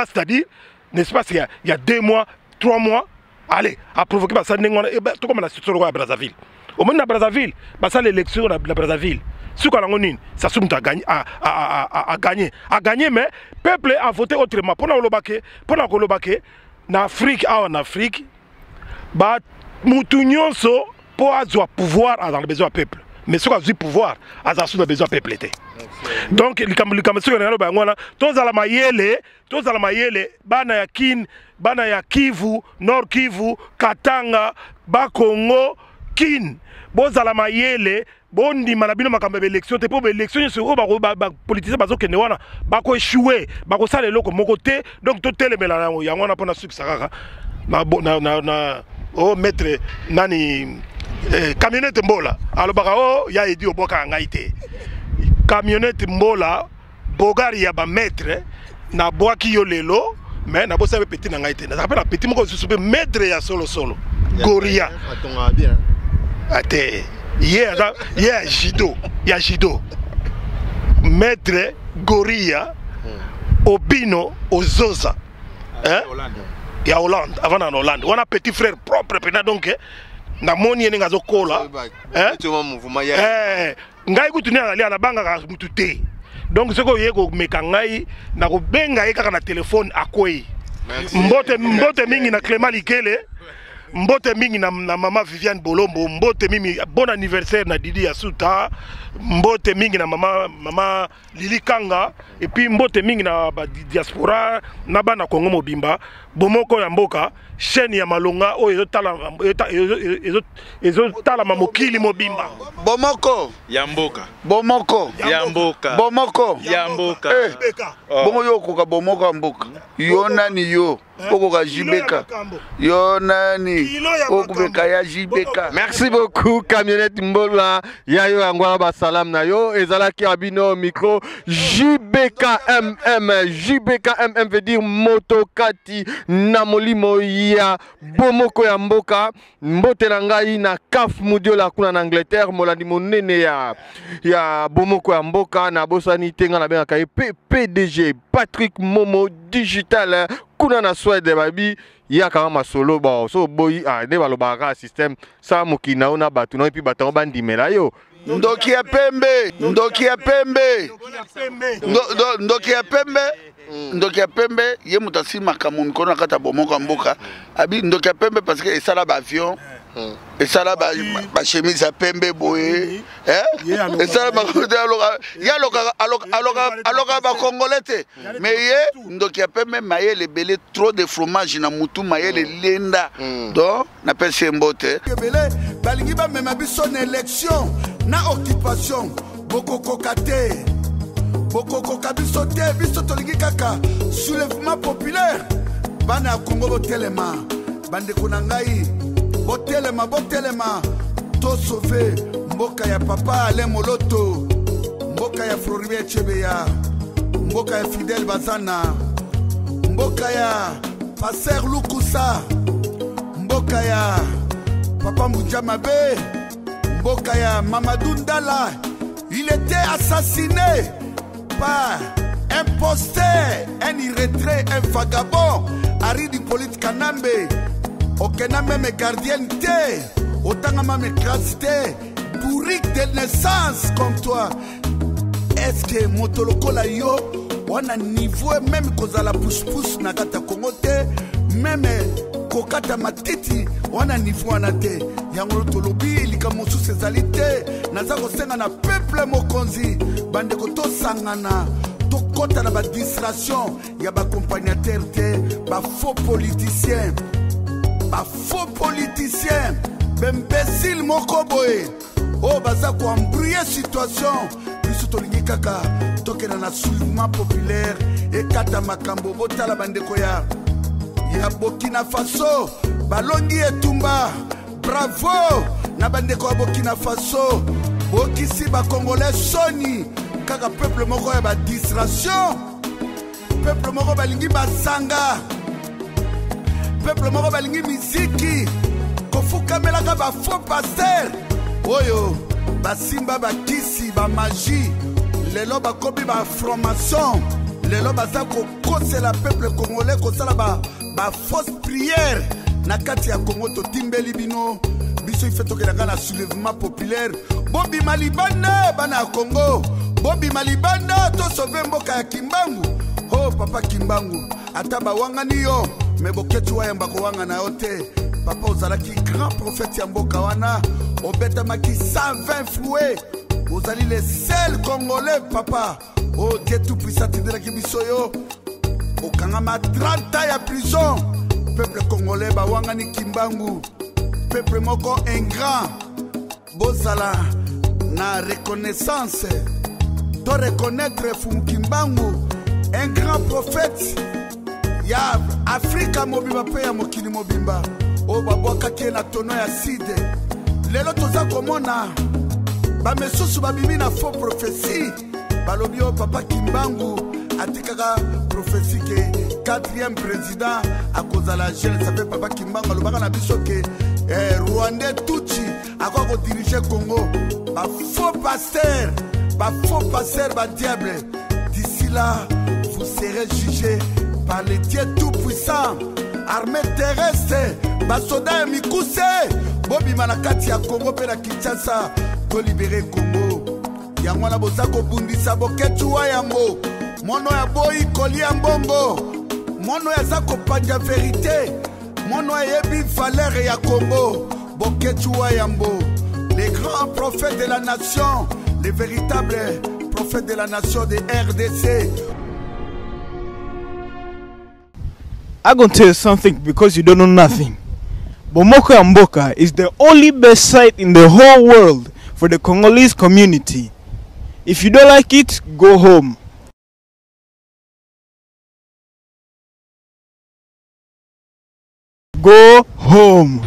c'est-à-dire n'est-ce pas il y a 2 mois 3 mois allez à provoquer ba sali nenga to comme la situation à Brazzaville au moment de Brazzaville ça l'élection de Brazzaville ce qu'on a dit ça se a gagné mais peuple a voté autrement pour en Afrique en Afrique bah mutunyo so pour avoir pouvoir dans le besoin peuple mais ce qu'on a du pouvoir à dans besoin peuple donc les bana ya Kin bana ya Kivu Nord Kivu Katanga Bakongo Kin bozala mayele bondi malabino makambe élection te pour élection sur ba politicien bazo kende wana bako échouer bako sala eloko moko te donc to telemela yango na pona succès kaka na oh maître nani camionnette mbola alobaka oh ya edi oboka ngai te camionnette mbola bogari ya ba maître na boaki yo lelo mais na bosa petit na ngai te na sapela petit moko susupe maître ya solo Goria ate yeah judo maître Goria Obino Ozoza hein ya Hollande avant en Hollande on a petit frère propre pena donc na moni yenga zokola hein ngai kutuni ali na banga ka mutute donc seko yeko meka ngai na ko benga ye kaka na téléphone akoyi mbote mingi na Clément Likele mbote mingi na mama Viviane Bolombo mbote mingi bon anniversaire na Didi Asuta mbote mingi na mama Lili Kanga et puis mbote mingi na diaspora na bana Kongo mobimba bomoko ya mboka chaîne ya malonga o ezotala mamokili mobimba bomoko ya mboka bomoko ya mboka bomoko ya mboka bongo yo koka bomoko ya mboka yo nani yo okoka Jibeka yo nani okubeka ya Jibeka. Merci beaucoup camionnette mbola ya yo angwana ba salam na yo ezalaki abino micro JBKMM veut dire motokati na molimo ya bomoko ya mboka mbote na ngai na kaf mudiola kuna na Angleterre molandi monene ya bomoko ya mboka na bosani tenga na benga kai PDG Patrick Momo Digital kuna na Swede babi ya kama masolo ba so boy ne balobaka système sa mokina ona batu no epi batango bandimela yo ndoki ya pembe ndoki ya pembe ye mutasi makamu mikono na kata bomoko mboka abi ndoki ya pembe parce que esala ba avion esala ba chemise ya pembe boye esala ba aloka ba congolais mais ye ndoki ya pembe mayele belé trop de fromage na mutu mayele lenda donc na pese mbote belé balingi ba mema biso na élection na occupation bokoko kate bokoko kabiso te biso tolingi kaka soulèvement populaire bana Congo botelema bande kuna ngai botelema to sauver mboka ya papa Ale Moloto mboka ya Floribert Chebeya mboka ya Fidel Bazana mboka ya Passer Lukusa mboka ya Papa Mbujama Be mboka ya Mamadou Ndala il était assassiné par un posteur, un irrétrait, un vagabond, Ari du Polite Kanambe, okena même gardienne te, otanga même classe te, bourrique de naissance comme toi. Est-ce que motolokola yo wana niveau même kozala pousse-pousse na kata Congo te, même kokata matiti wana niveau wana te. Yango tolobi likambo mosusu ezali te, naza kosenga na peuple mokonzi bandeko tosangana tokota na badistraction ya baccompagnateur te, bafaux politicien, bafaux politicien, bembécile moko boye oyo baza koembrouiller situation. Biso tolingi kaka tokena na soulèvement populaire ekata makambo botala bandeko ya Burkina Faso balongi etumba. Bravo na bandeko ya Burkina Faso bokisi ba Congolais soni kaka peuple moko ya ba distraction, peuple moko balingi basanga, peuple moko balingi miziki kofukamelaka ba faux pasteur oyo basimba bakisi ba magie lelo bakobi ba formation lelo baza kokosela peuple congolais kosala ba fausse prière na kati ya Congo. Totimbeli bino biso ife tokelaka na soulèvement populaire bobima libanda bana ya Congo, bobima libanda to sauve mboka ya Kimbangu. Oh papa Kimbangu ata bawangani yo me boketu wayamba kowangana yo te. Papa ozalaki grand prophète ya mboka wana, obetamaki 120 flouets, ozali le seul congolais papa. Oh Dieu tout puissant tindelaki biso yo okangama 30 ans ya prison. Peuple congolais bawangani Kimbangu, peuple moko ingrat, bozala na reconnaissance to reconnaître Fumu Kimbangu, un grand prophète ya Afrika mobimba pe ya mokili mobimba o babwakaki na tono ya side. Lelo toza komona bamesusu babimi na faux prophétie balobi o papa Kimbangu atikaka prophétie ke 4e président akozala jeune. Ça fait papa Kimbangu alobaka na biso ke Rwanda Tutsi akwa ko diriger Congo. Ba faux pasteur, ba diable. D'ici là, vous serez jugés par le Dieu tout-puissant. Armée terrestre, basoda ya mikuse bobima na kati ya Congo pe na Kinshasa to libérer Congo. Yango na bozako bundisa boketu wa yambo mono ya boyi kolia mbongo, mono ya zako panja vérité, mono ya yebi valeur ya Congo. Boketu wa yambo, les grands prophètes de la nation, les véritables prophètes de la nation de RDC. I'm going to tell you something because you don't know nothing. Bomoko ya Mboka is the only best site in the whole world for the Congolese community. If you don't like it, go home. Go home.